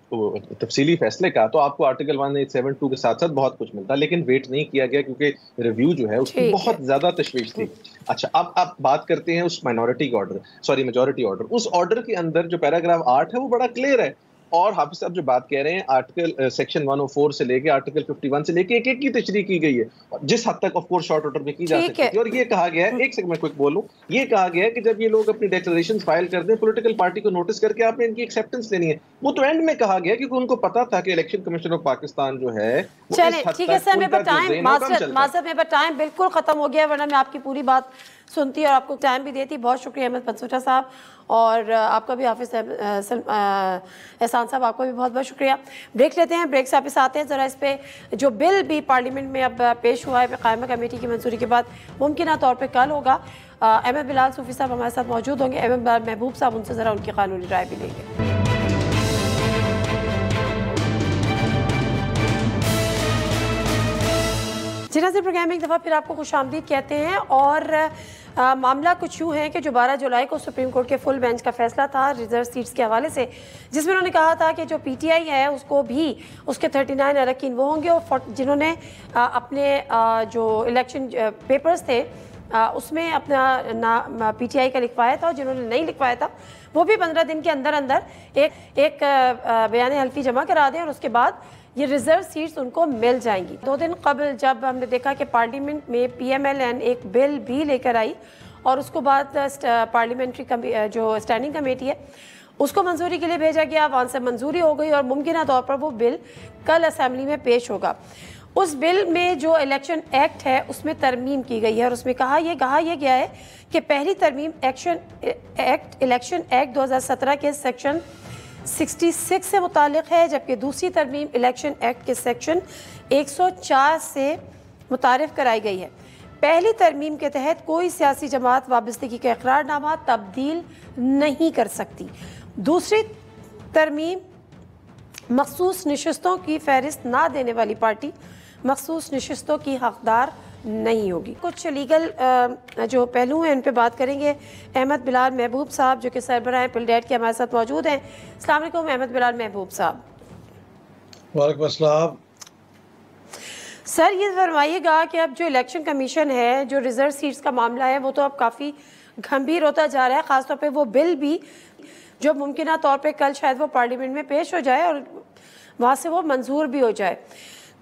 तफसीली फैसले का, तो आपको आर्टिकल 1872 के साथ साथ बहुत कुछ मिलता, लेकिन वेट नहीं किया गया क्योंकि रिव्यू जो है उसकी बहुत ज्यादा तशवीश थी। अच्छा, अब आप बात करते हैं उस माइनॉरिटी का ऑर्डर, सॉरी मेजॉरिटी ऑर्डर। उस ऑर्डर के अंदर जो पैराग्राफ 8 है वो बड़ा क्लियर है और हाफिज साहब जो बात कह रहे हैं, आर्टिकल सेक्शन 104 से लेके आर्टिकल 51 से लेके एक एक की तशरीह की गई है, जिस हद तक ऑफ कोर्स शॉर्ट ऑर्डर में की जा सकती है। और ये कहा गया है, एक सेकंड में क्विक बोलूं, ये कहा गया है कि जब ये लोग अपनी डिक्लेरेशंस फाइल कर दें, पॉलिटिकल पार्टी को नोटिस करके आपने इनकी एक्सेप्टेंस लेनी है। वो तो एंड में कहा गया क्योंकि उनको पता था कि इलेक्शन कमीशन ऑफ पाकिस्तान जो है, चलिए ठीक है सर, में टाइम बिल्कुल खत्म हो गया, वरना मैं आपकी पूरी बात सुनती और आपको टाइम भी देती। बहुत शुक्रिया अहमद बंसुटा साहब, और आपका भी हाफिज एहसान साहब, आपका भी बहुत बहुत शुक्रिया। ब्रेक लेते हैं, ब्रेक से वापस आते हैं। ज़रा इस पे जो बिल भी पार्लियामेंट में अब पेश हुआ है कायमा कमेटी की मंजूरी के बाद, मुमकिन तौर पर कल होगा। अहमद बिलाल सूफी साहब हमारे साथ मौजूद होंगे, अहमद बिलाल महबूब साहब, उनसे ज़रा उनकी कानूनी राय भी लेंगे। जी नाज़रीन, प्रोग्राम में एक दफ़ा फिर आपको खुशामदीद कहते हैं। और मामला कुछ यूँ है कि जो 12 जुलाई को सुप्रीम कोर्ट के फुल बेंच का फैसला था रिजर्व सीट्स के हवाले से, जिसमें उन्होंने कहा था कि जो PTI है उसको भी उसके 39 अरकान वो होंगे, और जिन्होंने अपने जो इलेक्शन पेपर्स थे उसमें अपना नाम PTI का लिखवाया था, और जिन्होंने नहीं लिखवाया था वो भी 15 दिन के अंदर अंदर एक बयान हल्फी जमा करा दें, और उसके बाद ये रिजर्व सीट्स उनको मिल जाएंगी। 2 दिन कबल जब हमने देखा कि पार्लियामेंट में PMLN एक बिल भी लेकर आई, और उसको बाद पार्लियामेंट्री जो स्टैंडिंग कमेटी है उसको मंजूरी के लिए भेजा गया, वहाँ से मंजूरी हो गई, और मुमकिन तौर पर वो बिल कल असेंबली में पेश होगा। उस बिल में जो इलेक्शन एक्ट है उसमें तरमीम की गई है, और उसमें कहा यह गया है कि पहली तरमीम इलेक्शन एक्ट 2017 के सेक्शन 66 से मुतालिक है, जबकि दूसरी तरमीम इलेक्शन एक्ट के सेक्शन 104 से मुतारिफ कराई गई है। पहली तरमीम के तहत कोई सियासी जमात वाबस्तगी का इकरारनामा तब्दील नहीं कर सकती। दूसरी तरमीम मखसूस नशिस्तों की फहरिस्त ना देने वाली पार्टी मखसूस नशिस्तों की हकदार नहीं होगी। कुछ लीगल जो पहलू हैं उन पे बात करेंगे। अहमद बिलाल महबूब साहब जो कि सरबराह पिलडेट के हमारे साथ मौजूद हैं। अस्सलाम वालेकुम अहमद बिलाल महबूब साहब। वालेकुम अस्सलाम। सर ये फरमाइएगा कि अब जो इलेक्शन कमीशन है, जो रिजर्व सीट्स का मामला है, वो तो अब काफ़ी गंभीर होता जा रहा है, ख़ासतौर पर वो बिल भी जो मुमकिन तौर पर कल शायद वो पार्लियामेंट में पेश हो जाए और वहाँ से वो मंजूर भी हो जाए।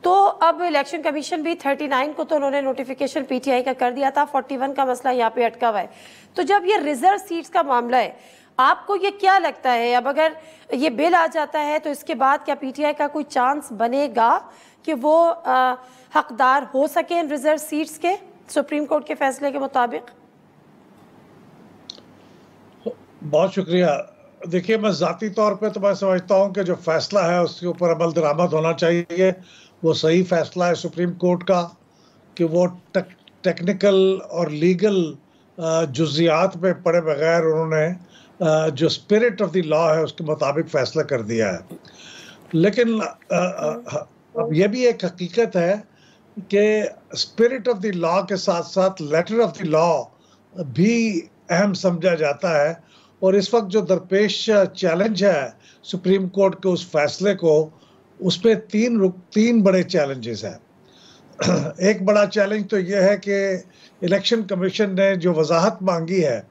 तो अब इलेक्शन कमीशन भी 39 को तो उन्होंने नोटिफिकेशन PTI का कर दिया था, 41 का मसला यहाँ पे अटका हुआ है। तो जब ये रिजर्व सीट्स का मामला है, आपको ये क्या लगता है, अब अगर ये बिल आ जाता है तो इसके बाद क्या PTI का कोई चांस बनेगा कि वो हकदार हो सके इन रिजर्व सीट्स के सुप्रीम कोर्ट के फैसले के मुताबिक? बहुत शुक्रिया। देखिए, मैं ज़ाती तौर पे तो मैं समझता हूँ कि जो फैसला है उसके ऊपर अमल दरामद होना चाहिए। वो सही फैसला है सुप्रीम कोर्ट का कि वो टेक्निकल और लीगल जुज़ियात में पड़े बगैर उन्होंने जो स्पिरिट ऑफ द लॉ है उसके मुताबिक फ़ैसला कर दिया है। लेकिन अब ये भी एक हकीकत है कि स्पिरिट ऑफ द लॉ के साथ साथ लेटर ऑफ द लॉ भी अहम समझा जाता है, और इस वक्त जो दरपेश चैलेंज है सुप्रीम कोर्ट के उस फैसले को, उसमें तीन बड़े चैलेंजेस हैं। एक बड़ा चैलेंज तो यह है कि इलेक्शन कमीशन ने जो वजाहत मांगी है,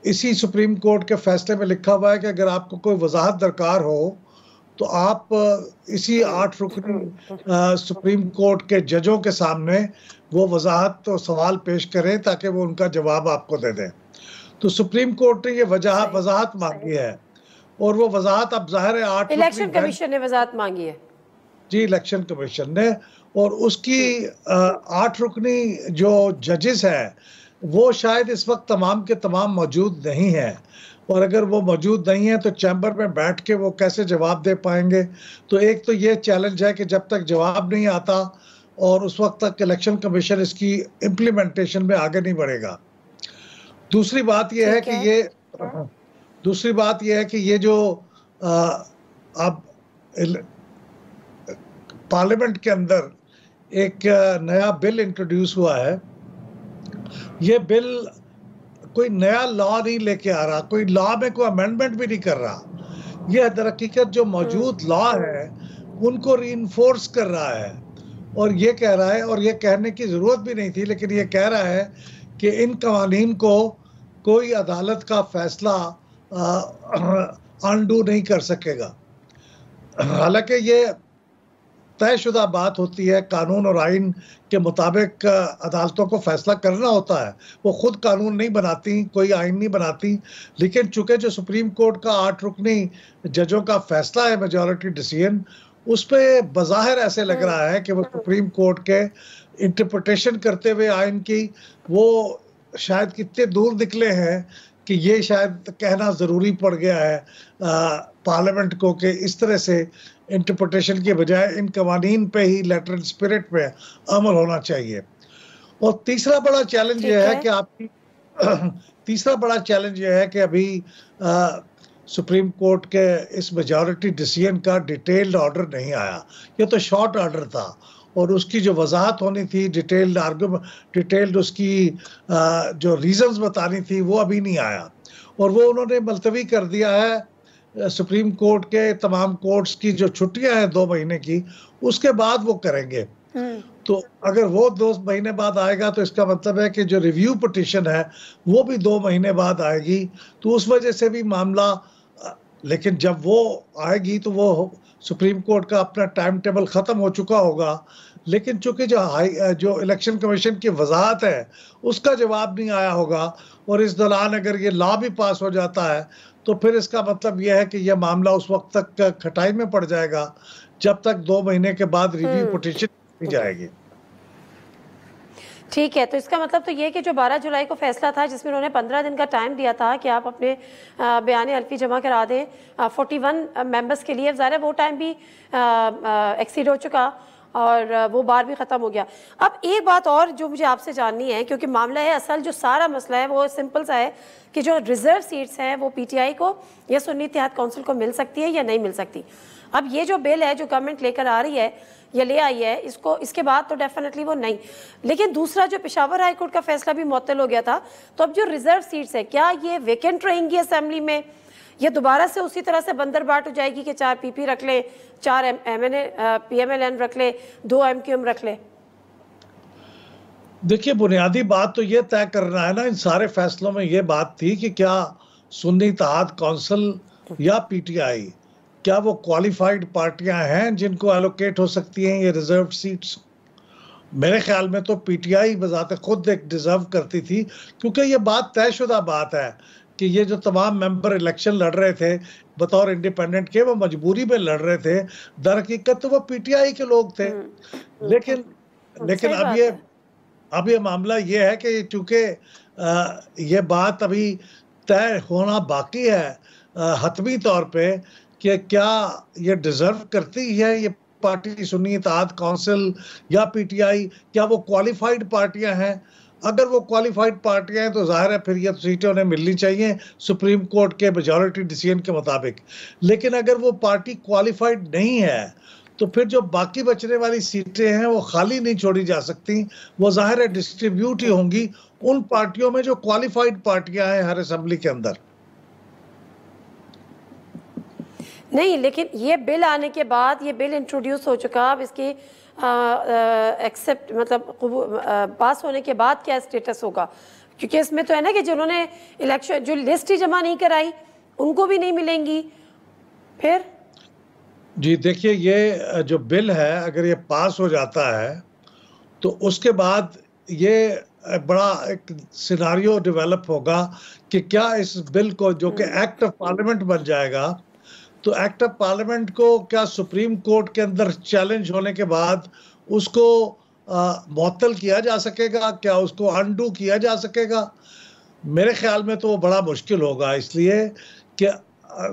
इसी सुप्रीम कोर्ट के फैसले में लिखा हुआ है कि अगर आपको कोई वजाहत दरकार हो तो आप इसी 8 रुकनी सुप्रीम कोर्ट के जजों के सामने वो वजाहत तो सवाल पेश करें ताकि वो उनका जवाब आपको दे दें। तो सुप्रीम कोर्ट ने ये वजाहत मांगी है, और वो वजाहत अब जाहिर है 8 इलेक्शन कमीशन ने वजाहत मांगी है। जी, इलेक्शन कमीशन ने, और उसकी 8 रुकनी जो जजेस हैं वो शायद इस वक्त तमाम के तमाम मौजूद नहीं हैं, और अगर वो मौजूद नहीं है तो चैम्बर में बैठ के वो कैसे जवाब दे पाएंगे। तो एक तो ये चैलेंज है कि जब तक जवाब नहीं आता और उस वक्त तक इलेक्शन कमीशन इसकी इम्प्लीमेंटेशन में आगे नहीं बढ़ेगा। दूसरी बात यह है कि ये जो अब पार्लियामेंट के अंदर एक नया बिल इंट्रोड्यूस हुआ है, ये बिल कोई नया लॉ नहीं लेके आ रहा, कोई लॉ में कोई अमेंडमेंट भी नहीं कर रहा। यह दरहकीकत जो मौजूद लॉ है उनको रीइंफोर्स कर रहा है, और ये कह रहा है, और ये कहने की ज़रूरत भी नहीं थी, लेकिन ये कह रहा है कि इन कवानीन को कोई अदालत का फैसला अनडू नहीं कर सकेगा। हालांकि ये तयशुदा बात होती है, कानून और आइन के मुताबिक अदालतों को फैसला करना होता है। वो खुद कानून नहीं बनाती, कोई आइन नहीं बनाती, लेकिन चूंकि जो सुप्रीम कोर्ट का 8 रुकनी जजों का फैसला है, मेजॉरिटी डिसीजन, उस पे बज़ाहिर ऐसे लग रहा है कि वो सुप्रीम कोर्ट के इंटरप्रिटेशन करते हुए आइन की वो शायद कितने दूर निकले हैं कि ये शायद कहना ज़रूरी पड़ गया है पार्लियामेंट को कि इस तरह से इंटरप्रिटेशन के बजाय इन कवानीन पे ही लेटर एंड स्पिरिट पे अमल होना चाहिए। और तीसरा बड़ा चैलेंज ये है कि आपकी तीसरा बड़ा चैलेंज ये है कि अभी सुप्रीम कोर्ट के इस मेजॉरिटी डिसीजन का डिटेल्ड ऑर्डर नहीं आया। ये तो शॉर्ट ऑर्डर था और उसकी जो वजाहत होनी थी, डिटेल्ड आर्गुमेंट, डिटेल्ड उसकी जो रीजंस बतानी थी, वो अभी नहीं आया। और वो उन्होंने मुलतवी कर दिया है सुप्रीम कोर्ट के तमाम कोर्ट्स की जो छुट्टियां हैं 2 महीने की, उसके बाद वो करेंगे। तो अगर वो 2 महीने बाद आएगा तो इसका मतलब है कि जो रिव्यू पिटीशन है वो भी 2 महीने बाद आएगी। तो उस वजह से भी मामला, लेकिन जब वो आएगी तो वो सुप्रीम कोर्ट का अपना टाइम टेबल ख़त्म हो चुका होगा। लेकिन चूंकि जो इलेक्शन कमीशन की वजाहत है उसका जवाब नहीं आया होगा, और इस दौरान अगर ये लॉ भी पास हो जाता है तो फिर इसका मतलब यह है कि यह मामला उस वक्त तक खटाई में पड़ जाएगा जब तक 2 महीने के बाद रिव्यू पिटीशन की जाएगी। ठीक है, तो इसका मतलब तो ये कि जो 12 जुलाई को फैसला था जिसमें उन्होंने 15 दिन का टाइम दिया था कि आप अपने बयान हल्फी जमा करा दें 41 मेंबर्स के लिए, ज़ाहिर है वो टाइम भी एक्सीड हो चुका और वो बार भी ख़त्म हो गया। अब एक बात और जो मुझे आपसे जाननी है, क्योंकि मामला है असल जो सारा मसला है वो सिंपल सा है कि जो रिजर्व सीट्स हैं वो पीटीआई को या सुन्नी इत्तेहाद काउंसिल को मिल सकती है या नहीं मिल सकती। अब ये जो बिल है जो गवर्नमेंट लेकर आ रही है या ले आई है, इसको इसके बाद तो डेफिनेटली वो नहीं, लेकिन दूसरा जो पेशावर हाई कोर्ट का फैसला भी मुअत्तल हो गया था, तो अब जो रिजर्व सीट्स है क्या ये वेकेंट रहेंगी असेंबली में या दोबारा से उसी तरह से बंदरबाट हो जाएगी कि 4 पीपी रख ले, 4 पीएमएलएन रख ले, 2 एमक्यूएम रख ले? देखिए, बुनियादी बात तो ये तय करना है ना इन सारे फैसलों में, ये बात थी कि क्या सुन्नी इत्तेहाद काउंसिल या पीटीआई, क्या वो क्वालिफाइड पार्टियां हैं जिनको एलोकेट हो सकती हैं ये रिजर्व सीट्स। मेरे ख्याल में तो पीटीआई बजाते खुद एक डिजर्व करती थी, क्योंकि ये बात तयशुदा बात है कि ये जो तमाम मेंबर इलेक्शन लड़ रहे थे बतौर इंडिपेंडेंट के, वो मजबूरी में लड़ रहे थे, दर हकीकत तो वो पीटीआई के लोग थे। लेकिन अब ये मामला ये है कि चूंकि ये बात अभी तय होना बाकी है हतमी तौर पे कि क्या ये डिजर्व करती है ये पार्टी सुन्नी इत्तेहाद काउंसिल या पीटीआई, क्या वो क्वालिफाइड पार्टियां हैं। अगर वो क्वालिफाइड पार्टियां हैं तो जाहिर है फिर ये सीटें उन्हें मिलनी चाहिए सुप्रीम कोर्ट के मेजॉरिटी डिसीजन के मुताबिक। लेकिन अगर वो पार्टी क्वालिफाइड नहीं है तो फिर जो बाकी बचने वाली सीटें हैं वो खाली नहीं छोड़ी जा सकती, वो जाहिर है डिस्ट्रीब्यूट ही होंगी उन पार्टियों में जो क्वालिफाइड पार्टियां हैं हर असेंबली के अंदर। नहीं, लेकिन ये बिल आने के बाद, ये बिल इंट्रोड्यूस हो चुका, अब इसकी एक्सेप्ट मतलब पास होने के बाद क्या स्टेटस होगा? क्योंकि इसमें तो है ना कि जिन्होंने इलेक्शन जो लिस्ट ही जमा नहीं कराई उनको भी नहीं मिलेंगी फिर। जी देखिए, ये जो बिल है अगर ये पास हो जाता है तो उसके बाद ये बड़ा एक सिनारियो डेवलप होगा कि क्या इस बिल को, जो कि एक्ट ऑफ पार्लियामेंट बन जाएगा, तो एक्ट ऑफ पार्लियामेंट को क्या सुप्रीम कोर्ट के अंदर चैलेंज होने के बाद उसको मुअत्तल किया जा सकेगा, क्या उसको अनडू किया जा सकेगा? मेरे ख्याल में तो वो बड़ा मुश्किल होगा, इसलिए कि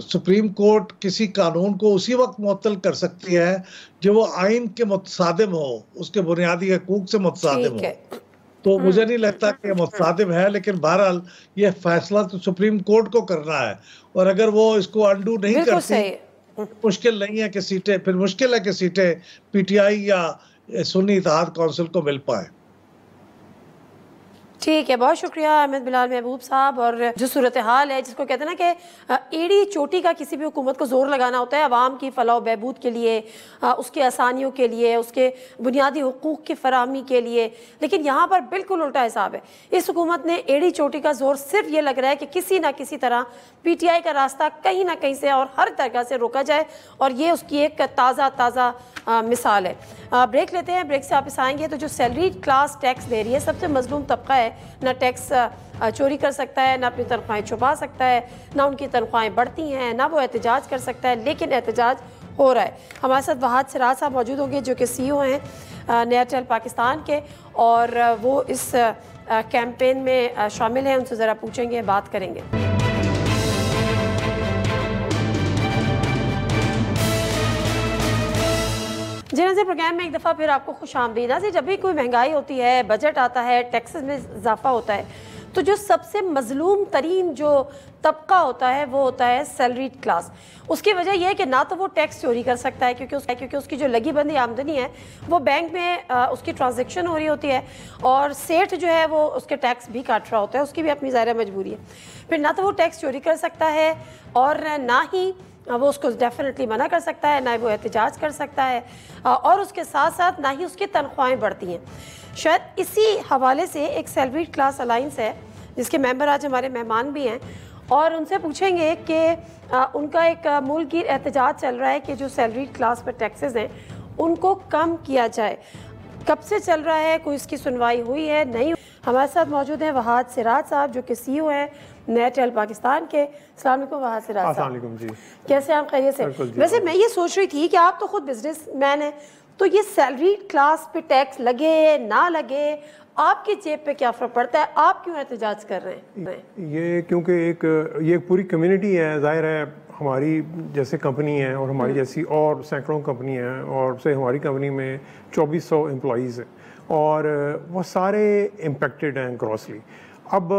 सुप्रीम कोर्ट किसी कानून को उसी वक्त मुअत्तल कर सकती है जो वो आइन के मुतसादिम हो, उसके बुनियादी हकूक से मुतसादिम हो। तो मुझे नहीं लगता कि ये मुतसादिम है, लेकिन बहरहाल ये फैसला तो सुप्रीम कोर्ट को करना है, और अगर वो इसको अनडू नहीं करती मुश्किल नहीं है कि सीटें, फिर मुश्किल है कि सीटें पीटीआई या सुन्नी इत्तेहाद काउंसिल को मिल पाए। ठीक है, बहुत शुक्रिया अहमद बिलाल महबूब साहब। और जो सूरत हाल है, जिसको कहते हैं ना कि एड़ी चोटी का किसी भी हुकूमत को जोर लगाना होता है अवाम की फलाह बहबूद के लिए, उसके आसानियों के लिए, उसके बुनियादी हुकूक की फराहमी के लिए, लेकिन यहाँ पर बिल्कुल उल्टा हिसाब है। इस हुकूमत ने एड़ी चोटी का जोर सिर्फ ये लग रहा है कि किसी ना किसी तरह PTI का रास्ता कहीं ना कहीं से और हर तरह से रोका जाए, और ये उसकी एक ताज़ा मिसाल है। ब्रेक लेते हैं, ब्रेक से वापस आएंगे तो जो सैलरी क्लास टैक्स दे रही है, सबसे मजलूम तबका है, ना टैक्स चोरी कर सकता है, ना अपनी तनख्वाहें छुपा सकता है, ना उनकी तनख्वाहें बढ़ती हैं, ना वो एहतजाज कर सकता है, लेकिन एहतजाज हो रहा है। हमारे साथ वहाद सिराज साहब मौजूद होंगे जो कि CEO हैं एयरटेल पाकिस्तान के, और वो इस कैंपेन में शामिल हैं। उनसे ज़रा पूछेंगे, बात करेंगे। जी नाज़रीन, प्रोग्राम में एक दफ़ा फिर आपको खुश आमदीद। नाज़रीन, जब भी कोई महंगाई होती है, बजट आता है, टैक्सेस में इजाफा होता है, तो जो सबसे मजलूम तरीन जो तबका होता है वो होता है सैलरीड क्लास। उसकी वजह यह है कि ना तो वो टैक्स चोरी कर सकता है क्योंकि उसकी जो लगी बंदी आमदनी है वो बैंक में उसकी ट्रांजैक्शन हो रही होती है, और सेठ जो है वो उसके टैक्स भी काट रहा होता है, उसकी भी अपनी ज़ाहिर मजबूरी है। फिर ना तो वो टैक्स चोरी कर सकता है, और ना ही वो उसको डेफिनेटली मना कर सकता है, ना वो एहतजाज कर सकता है, और उसके साथ साथ ना ही उसकी तनख्वाहें बढ़ती हैं। शायद इसी हवाले से एक सैलरीड क्लास अलाइंस है जिसके मेंबर आज हमारे मेहमान भी हैं, और उनसे पूछेंगे कि उनका एक मुल्की एहतजाज चल रहा है कि जो सैलरीड क्लास पर टैक्सेस हैं उनको कम किया जाए। कब से चल रहा है, कोई इसकी सुनवाई हुई है, नहीं? हमारे साथ मौजूद हैं वहाद सिराज साहब जो कि CEO हैं एयरटेल पाकिस्तान के। अस्सलाम वालेकुम वहाद सिराज साहब, जी कैसे आप? खैरियत से? वैसे मैं ये सोच रही थी कि आप तो खुद बिजनेसमैन हैं, तो ये सैलरी क्लास पे टैक्स लगे ना लगे, आपकी जेब पे क्या फ़र्क पड़ता है? आप क्यों एहतजाज कर रहे हैं? ये क्योंकि ये पूरी कम्युनिटी है, जाहिर है हमारी जैसे कंपनी है और हमारी जैसी और सैकड़ों कंपनी हैं, और से हमारी कंपनी में 2400 एम्प्लॉइज़ हैं, और वो सारे इम्पेक्टेड हैं ग्रॉसली। अब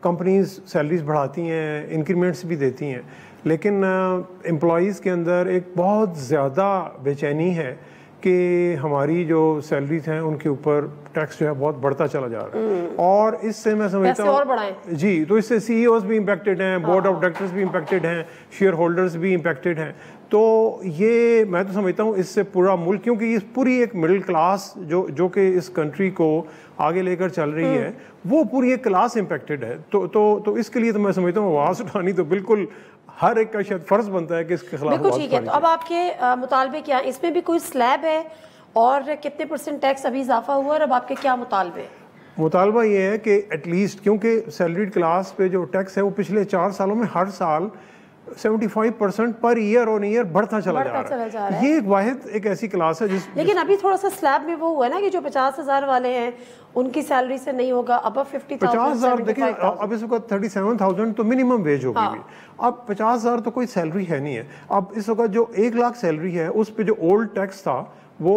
कंपनीज सैलरीज बढ़ाती हैं, इंक्रीमेंट्स भी देती हैं, लेकिन एम्प्लॉइज़ के अंदर एक बहुत ज़्यादा बेचैनी है कि हमारी जो सैलरीज हैं उनके ऊपर टैक्स जो है बहुत बढ़ता चला जा रहा है, और इससे मैं समझता हूँ जी, तो इससे CEOs भी इम्पेक्टेड हैं, बोर्ड ऑफ डायरेक्टर्स भी इम्पेक्टेड हैं, शेयर होल्डर्स भी इम्पेक्टेड हैं। तो ये मैं तो समझता हूँ इससे पूरा मुल्क, क्योंकि इस पूरी एक मिडिल क्लास जो कि इस कंट्री को आगे लेकर चल रही है, वो पूरी एक क्लास इम्पेक्टेड है। तो इसके लिए तो मैं समझता हूँ आवाज़ उठानी तो बिल्कुल हर एक का शायद फर्ज बनता है कि इसके खिलाफ। बिल्कुल ठीक है। तो अब आपके मुतालबे क्या, इसमें भी कोई स्लैब है, और कितने % टैक्स अभी इजाफा हुआ, और अब आपके क्या मुतालबे? मुतालबा ये है कि एटलीस्ट, क्योंकि सैलरीड क्लास पे जो टैक्स है वो पिछले 4 सालों में हर साल 75% पर ईयर ऑन ईयर बढ़ता चला जा रहा है। ये एक वाहिद एक ऐसी क्लास है लेकिन अभी थोड़ा सा स्लैब में वो हुआ ना कि जो 50,000 वाले हैं उनकी सैलरी से नहीं होगा, अब 50,000। देखिए अब इस वक्त 37,000 तो मिनिमम वेज होगी। हाँ। अब 50,000 तो कोई सैलरी है नहीं है। अब इस वक्त जो 1 लाख सैलरी है उस पे जो ओल्ड टैक्स था वो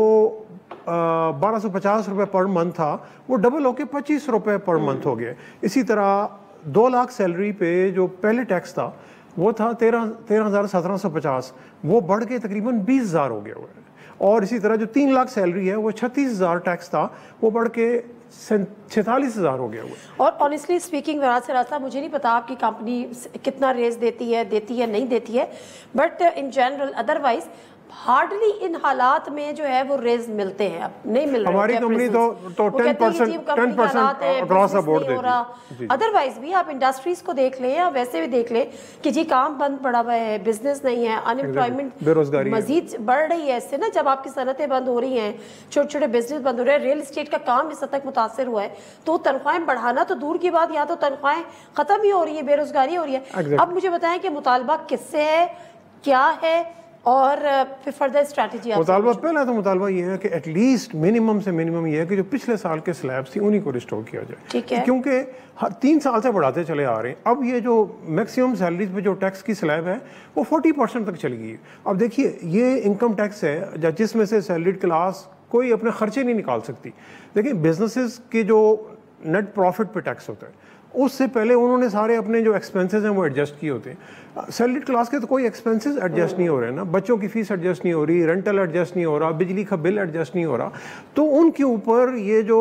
1250 रुपये पर मंथ था, वो डबल होके 25 रुपये पर मंथ हो गया। इसी तरह 2 लाख सैलरी पे जो पहले टैक्स था वो था 13,1750, वो बढ़ के तकरीबन 20,000 हो गया हुआ है। और इसी तरह जो 3 लाख सैलरी है वो 36,000 टैक्स था, वो बढ़ के 46,000 हो गया हुआ। और ऑनेस्टली स्पीकिंग वराज से रास्ता, मुझे नहीं पता आपकी कंपनी कितना रेज देती है नहीं देती है, but in general otherwise hardly इन हालात में जो है वो रेज मिलते हैं, अब नहीं मिल रहे। हमारी कंपनी तो 10% अक्रॉस द बोर्ड देती है। अदरवाइज भी आप इंडस्ट्रीज को देख लें या वैसे भी देख लें कि जी काम बंद पड़ा हुआ है, बिजनेस नहीं है, अनएम्प्लॉयमेंट, बेरोजगारी मजीद बढ़ रही है। इससे ना जब आपकी सनतें बंद हो रही हैं, छोटे छोटे बिजनेस बंद हो रहे हैं, रियल एस्टेट का काम इस हद तक मुतासर हुआ है, तो तनख्वाहें बढ़ाना तो दूर की बात, यहाँ तो तनख्वाहें खत्म ही हो रही है, बेरोजगारी हो रही है। अब मुझे बताएं कि मुतालबा किससे है, क्या है, और फिर फर्दर स्ट्रैटेजी। मुतालबा पहला तो मुतालबा ये है कि एटलीस्ट मिनिमम से मिनिमम ये है कि जो पिछले साल के स्लैब्स थी उन्हीं को रिस्टोर किया जाए। ठीक है। क्योंकि 3 साल से बढ़ाते चले आ रहे हैं। अब ये जो मैक्सिमम सैलरीज पे जो टैक्स की स्लैब है वो 40% तक चली गई है। अब देखिए ये इनकम टैक्स है जिसमें से सैलरीड क्लास कोई अपने खर्चे नहीं निकाल सकती। देखिए बिजनेसेस के जो नेट प्रॉफिट पे टैक्स होता है उससे पहले उन्होंने सारे अपने जो एक्सपेंसेस हैं वो एडजस्ट किए होते हैं। सैलरीड क्लास के तो कोई एक्सपेंसेस एडजस्ट नहीं हो रहे हैं ना, बच्चों की फीस एडजस्ट नहीं हो रही, रेंटल एडजस्ट नहीं हो रहा, बिजली का बिल एडजस्ट नहीं हो रहा, तो उनके ऊपर ये जो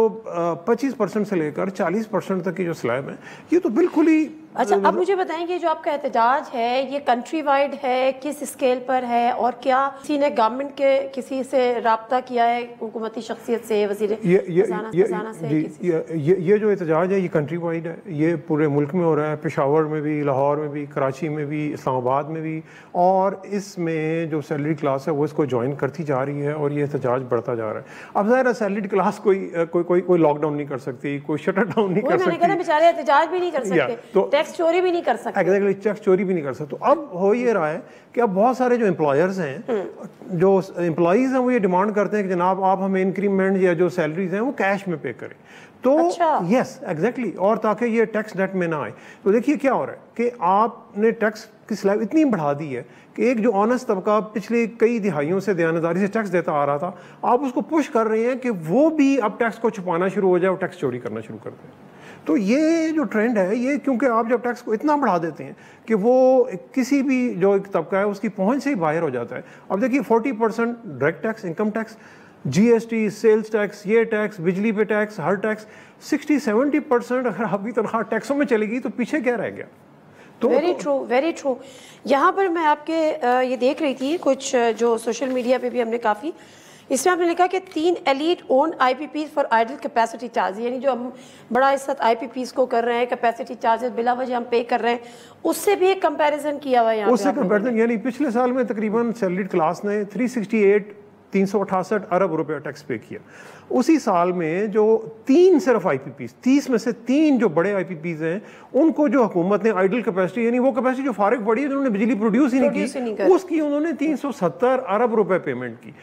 25% से लेकर 40% तक की जो स्लैब है ये तो बिल्कुल ही। अच्छा, अब मुझे बताएंगे जो आपका एहतजाज है ये कंट्री वाइड है, किस स्केल पर है, और क्या किसी ने गवर्नमेंट के किसी से राब्ता किया है, हुकूमती शख्सियत से, वज़ीर खजाना से? ये जो एहतजाज है ये कंट्री वाइड है, ये पूरे मुल्क में हो रहा है, पेशावर में भी, लाहौर में भी, कराची में भी, इस्लामाबाद में भी, और इसमें जो सैलरी क्लास है वो इसको ज्वाइन करती जा रही है और ये एहतजाज बढ़ता जा रहा है। अब ज़ाहिर है सैलरीड क्लास कोई लॉकडाउन नहीं कर सकती, कोई शटर डाउन नहीं कर सकती, बेचारे एहतजाज भी नहीं कर सकते, टैक्स चोरी भी नहीं कर सकते। एग्जैक्टली, टैक्स चोरी भी नहीं कर सकते। तो अब हो ये रहा है कि अब बहुत सारे जो एम्प्लॉयर्स हैं, जो एम्प्लॉइज हैं, वो ये डिमांड करते हैं कि जनाब आप हमें इंक्रीमेंट या जो सैलरीज हैं वो कैश में पे करें। तो यस एग्जैक्टली, और ताकि ये टैक्स डेट में ना आए। तो देखिए क्या हो रहा है कि आपने टैक्स की स्लैब इतनी बढ़ा दी है कि एक जो ऑनेस्ट तबका पिछले कई दिहाइयों से दयानतदारी से टैक्स देता आ रहा था, आप उसको पुश कर रहे हैं कि वो भी अब टैक्स को छुपाना शुरू हो जाए और टैक्स चोरी करना शुरू कर दें। तो ये जो ट्रेंड है ये, क्योंकि आप जब टैक्स को इतना बढ़ा देते हैं कि वो किसी भी जो एक तबका है उसकी पहुंच से ही बाहर हो जाता है। अब देखिए 40% direct tax, income tax, GST, sales tax, ये टैक्स, बिजली पे टैक्स, हर टैक्स 60-70% अगर आपकी तनख्वाह टैक्सों में चलेगी तो पीछे क्या रह गया? तो वेरी ट्रू, वेरी ट्रू। यहाँ पर मैं आपके ये देख रही थी कुछ जो सोशल मीडिया पे भी हमने काफ़ी, इसमें आपने लिखा कि 3 elite own IPPs for idle capacity charge, यानी जो हम बड़ा इस वक्त IPPs को कर रहे हैं, कैपेसिटी चार्जेस बिला वजह हम पे कर रहे हैं, उससे भी एक कंपैरिजन किया हुआ है। उससे कंपैरिजन, यानी पिछले साल में तकरीबन सैलरीड क्लास ने 368 अरब रुपए टैक्स पे किया। उसी साल में जो 3 सिर्फ IPPs, 30 में से 3 जो बड़े IPPs हैं, उनको जो हुकूमत ने आइडल कैपेसिटी, यानी वो कैपेसिटी जो फारिग पड़ी है, जिन्होंने बिजली प्रोड्यूस ही नहीं की, उसकी उन्होंने 370 अरब रुपए पेमेंट की।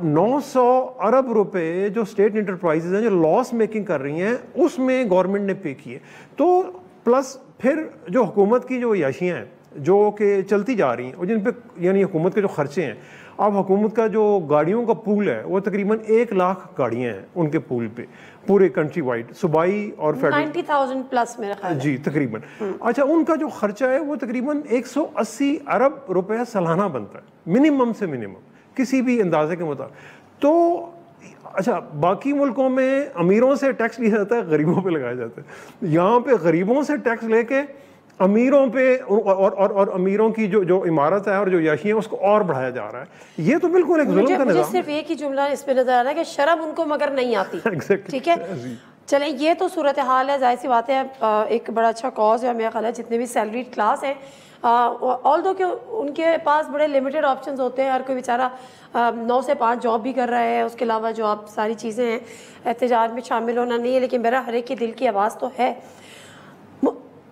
900 अरब रुपए जो स्टेट इंटरप्राइजेज हैं जो लॉस मेकिंग कर रही हैं, उसमें गवर्नमेंट ने पे किए। तो प्लस फिर जो हुकूमत की जो याशियाँ हैं जो कि चलती जा रही हैं और जिन पे यानी हुकूमत के जो खर्चे हैं, अब हुकूमत का जो गाड़ियों का पूल है वो तकरीबन 1 लाख गाड़ियाँ हैं उनके पूल पे, पूरे कंट्री वाइड, सूबाई और फेडरल 90,000 प्लस मेरा ख्याल है जी तकरीबन। अच्छा, उनका जो खर्चा है वो तकरीबन 180 अरब रुपए सालाना बनता है, मिनिमम से मिनिमम, किसी भी अंदाजे के मुताबिक। तो अच्छा, बाकी मुल्कों में अमीरों से टैक्स लिया जाता है, गरीबों पे लगाया जाता है। यहाँ पे गरीबों से टैक्स लेके अमीरों पे और अमीरों की जो इमारत है और जो याशी है उसको और बढ़ाया जा रहा है। ये तो बिल्कुल एक जुल्म का निज़ाम। मुझे सिर्फ एक ही जुमला इस पे नजर आ रहा है कि शर्म उनको मगर नहीं आती। ठीक है, चलें, ये तो सूरत हाल है, जाहिर सी बात है, एक बड़ा अच्छा कॉज है मेरा ख्याल है। जितने भी सैलरीड क्लास है, ऑल्दो कि उनके पास बड़े लिमिटेड ऑप्शंस होते हैं, हर कोई बेचारा 9 से 5 जॉब भी कर रहा है, उसके अलावा जो आप सारी चीज़ें हैं, एहतजाज में शामिल होना नहीं है, लेकिन मेरा हर एक के दिल की आवाज़ तो है।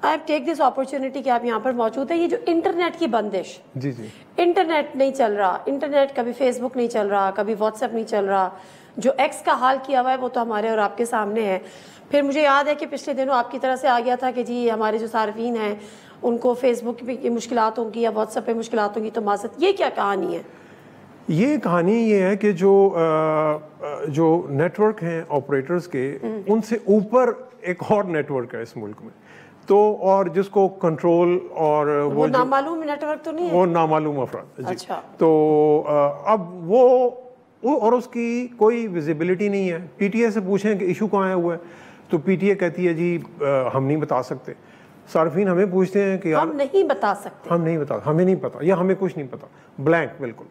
आई टेक दिस अपॉर्चुनिटी कि आप यहाँ पर मौजूद है। ये जो इंटरनेट की बंदिश, जी, इंटरनेट नहीं चल रहा, इंटरनेट कभी फेसबुक नहीं चल रहा, कभी व्हाट्सएप नहीं चल रहा, जो एक्स का हाल किया हुआ है वो तो हमारे और आपके सामने है। फिर मुझे याद है कि पिछले दिनों आपकी तरफ से आ गया था कि जी हमारे जो सार्फिन हैं उनको फेसबुक पे मुश्किलात होंगी या व्हाट्सएप पे मुश्किलात होंगी, तो माजरत, ये क्या कहानी है? ये कहानी ये है कि जो नेटवर्क हैं ऑपरेटर्स के, उनसे ऊपर एक और नेटवर्क है इस मुल्क में, तो और जिसको कंट्रोल और वो नामालूम नेटवर्क तो नहीं है, वो नामालूम अफराद। अच्छा। तो अब वो और उसकी कोई विजिबिलिटी नहीं है। पीटीए से पूछें कि इशू कहाँ हुआ है, तो पीटीए कहती है जी हम नहीं बता सकते। सार्फिन हमें पूछते हैं कि हम नहीं बता सकते, हम नहीं बता, हमें नहीं पता या हमें कुछ नहीं पता, ब्लैंक बिल्कुल।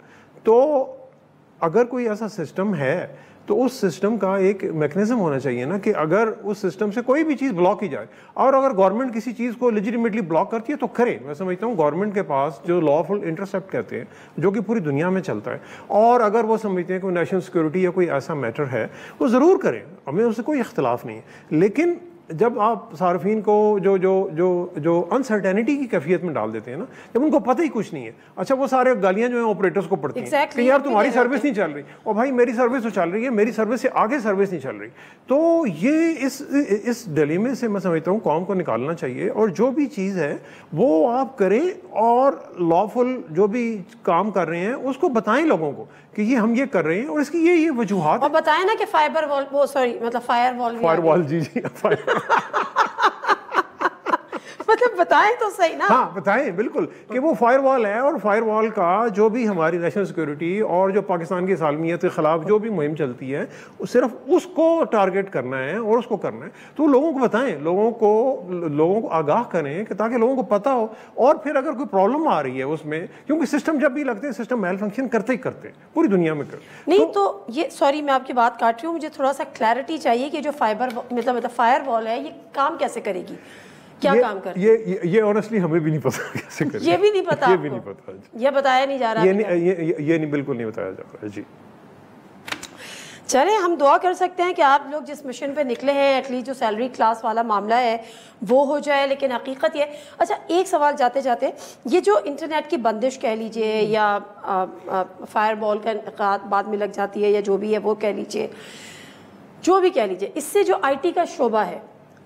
तो अगर कोई ऐसा सिस्टम है तो उस सिस्टम का एक मैकेनिज्म होना चाहिए ना, कि अगर उस सिस्टम से कोई भी चीज़ ब्लॉक की जाए, और अगर गवर्नमेंट किसी चीज़ को लेजिटिमेटली ब्लॉक करती है तो करे। मैं समझता हूँ गवर्नमेंट के पास जो लॉफुल इंटरसेप्ट कहते हैं, जो कि पूरी दुनिया में चलता है, और अगर वो समझते हैं कि नेशनल सिक्योरिटी या कोई ऐसा मैटर है, वो ज़रूर करें, हमें उससे कोई इख्तलाफ नहीं है। लेकिन जब आप सार्फिन को जो जो जो जो अनसर्टेनिटी की कैफियत में डाल देते हैं ना, जब उनको पता ही कुछ नहीं है, अच्छा वो सारे गालियां जो है ऑपरेटर्स को पड़ती हैं कि यार तुम्हारी सर्विस नहीं चल रही, और भाई मेरी सर्विस तो चल रही है, मेरी सर्विस से आगे सर्विस नहीं चल रही। तो ये इस डिलेमे से मैं समझता हूँ कौम को निकालना चाहिए, और जो भी चीज़ है वो आप करें, और लॉफुल जो भी काम कर रहे हैं उसको बताएं लोगों को कि ये हम ये कर रहे हैं और इसकी ये वजूहात, और बताएं ना कि फायर वॉल जी मतलब बताएं तो सही ना। हाँ बताएं बिल्कुल कि वो फायरवॉल है, और फायरवॉल का जो भी हमारी नेशनल सिक्योरिटी और जो पाकिस्तान की सालमियत के खिलाफ जो भी मुहिम चलती है, सिर्फ उसको टारगेट करना है और उसको करना है। तो लोगों को बताएं, लोगों को आगाह करें कि ताकि लोगों को पता हो, और फिर अगर कोई प्रॉब्लम आ रही है उसमें, क्योंकि सिस्टम जब भी लगते हैं सिस्टम मेल फंक्शन करते ही करते हैं पूरी दुनिया में नहीं तो ये सॉरी मैं आपकी बात काट रही हूँ, मुझे थोड़ा सा क्लैरिटी चाहिए कि जो मतलब फायर वॉल है ये काम कैसे करेगी, क्या काम करती है? ये ऑनेस्टली हमें भी नहीं पता कैसे करेगी। ये भी नहीं पता, ये भी नहीं पता, ये बताया नहीं जा रहा, ये नहीं, बिल्कुल नहीं बताया जा रहा है जी। चलें हम दुआ कर सकते हैं कि आप लोग जिस मिशन पे निकले हैं एटलीस्ट जो सैलरी क्लास वाला मामला है वो हो जाए। लेकिन हकीकत ये, अच्छा एक सवाल जाते जाते, ये जो इंटरनेट की बंदिश कह लीजिए या फायर बॉल का इनक़ाद बाद में लग जाती है या जो भी है वो कह लीजिए, जो भी कह लीजिए, इससे जो IT का शोबा है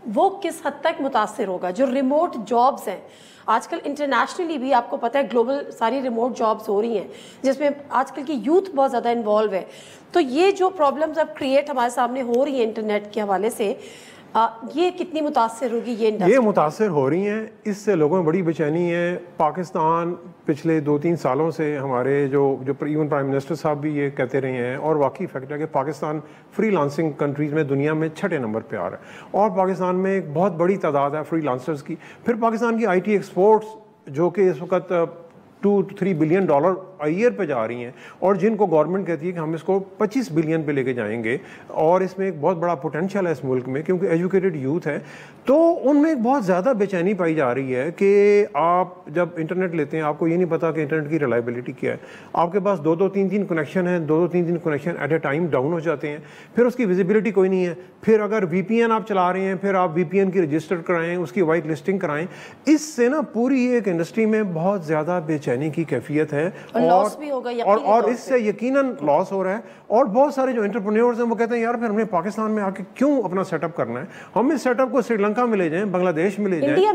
वो किस हद तक मुतासर होगा? जो रिमोट जॉब्स हैं आजकल इंटरनेशनली भी आपको पता है ग्लोबल सारी रिमोट जॉब्स हो रही हैं जिसमें आजकल की यूथ बहुत ज़्यादा इन्वॉल्व है। तो ये जो प्रॉब्लम्स अब क्रिएट हमारे सामने हो रही है इंटरनेट के हवाले से, ये कितनी मुतासर होगी ये मुतासर हो रही हैं, इससे लोगों में बड़ी बेचैनी है। पाकिस्तान पिछले 2-3 सालों से हमारे जो इवन प्राइम मिनिस्टर साहब भी ये कहते रहे हैं, और वाकई फैक्ट है कि पाकिस्तान फ्रीलांसिंग कंट्रीज़ में दुनिया में 6ठे नंबर पे आ रहा है, और पाकिस्तान में एक बहुत बड़ी तादाद है फ्रीलांसर्स की। फिर पाकिस्तान की IT एक्सपोर्ट्स जो कि इस वक्त $2 to $3 बिलियन ईयर पे जा रही हैं, और जिनको गवर्नमेंट कहती है कि हम इसको 25 बिलियन पे लेके जाएंगे, और इसमें एक बहुत बड़ा पोटेंशियल है इस मुल्क में क्योंकि एजुकेटेड यूथ है। तो उनमें एक बहुत ज़्यादा बेचैनी पाई जा रही है कि आप जब इंटरनेट लेते हैं आपको ये नहीं पता कि इंटरनेट की रिलायबिलिटी क्या है। आपके पास 2-3 कनेक्शन हैं, 2-3 कनेक्शन एट ए टाइम डाउन हो जाते हैं, फिर उसकी विजिबिलिटी कोई नहीं है। फिर अगर VPN आप चला रहे हैं, फिर आप VPN की रजिस्टर कराएं, उसकी वाइट लिस्टिंग कराएं। इससे ना पूरी एक इंडस्ट्री में बहुत ज़्यादा बेचैनी की कैफियत है, लॉस भी होगा और इससे यकीनन लॉस हो रहा है। और बहुत सारे जो एंटरप्रेन्योर्स हैं वो कहते हैं यार फिर हमने पाकिस्तान में आके क्यों अपना सेटअप करना है, हम इस सेटअप को श्रीलंका में ले जाएं, बांग्लादेश में ले जाएं, इंडिया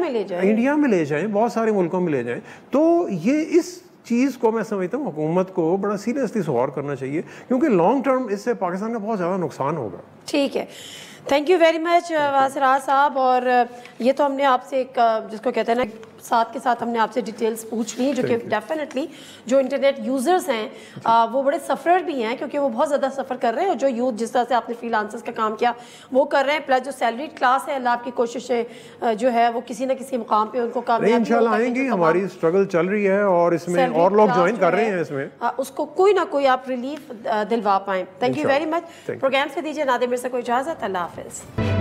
में ले जाएं, बहुत सारे मुल्कों में ले जाएं। तो ये इस चीज़ को मैं समझता हूँ हुकूमत को बड़ा सीरियसली गौर करना चाहिए, क्योंकि लॉन्ग टर्म इससे पाकिस्तान का बहुत ज़्यादा नुकसान होगा। ठीक है, थैंक यू वेरी मच वासराज साहब। और ये तो हमने आपसे एक जिसको कहते हैं ना साथ के साथ हमने आपसे डिटेल्स पूछ ली, जो कि डेफिनेटली जो इंटरनेट यूज़र्स हैं वो बड़े सफ़र भी हैं क्योंकि वो बहुत ज़्यादा सफ़र कर रहे हैं, और जो यूथ जिस तरह से आपने फ्रीलांसर्स का काम किया वो कर रहे हैं, प्लस जो सैलरीड क्लास है अल्लाह आपकी कोशिशें जो है वो किसी न किसी मुकाम पे उनको कामयाबी इंशाल्लाह आएंगी। हमारी स्ट्रगल चल रही है और इसमें और लोग ज्वाइन कर रहे हैं, इसमें उसको कोई ना कोई आप रिलीफ दिलवा पाएँ। Thank you very much. Programme से दीजिए नादिर मिर्ज़ा को इजाज़त। अल्लाह हाफ़िज़।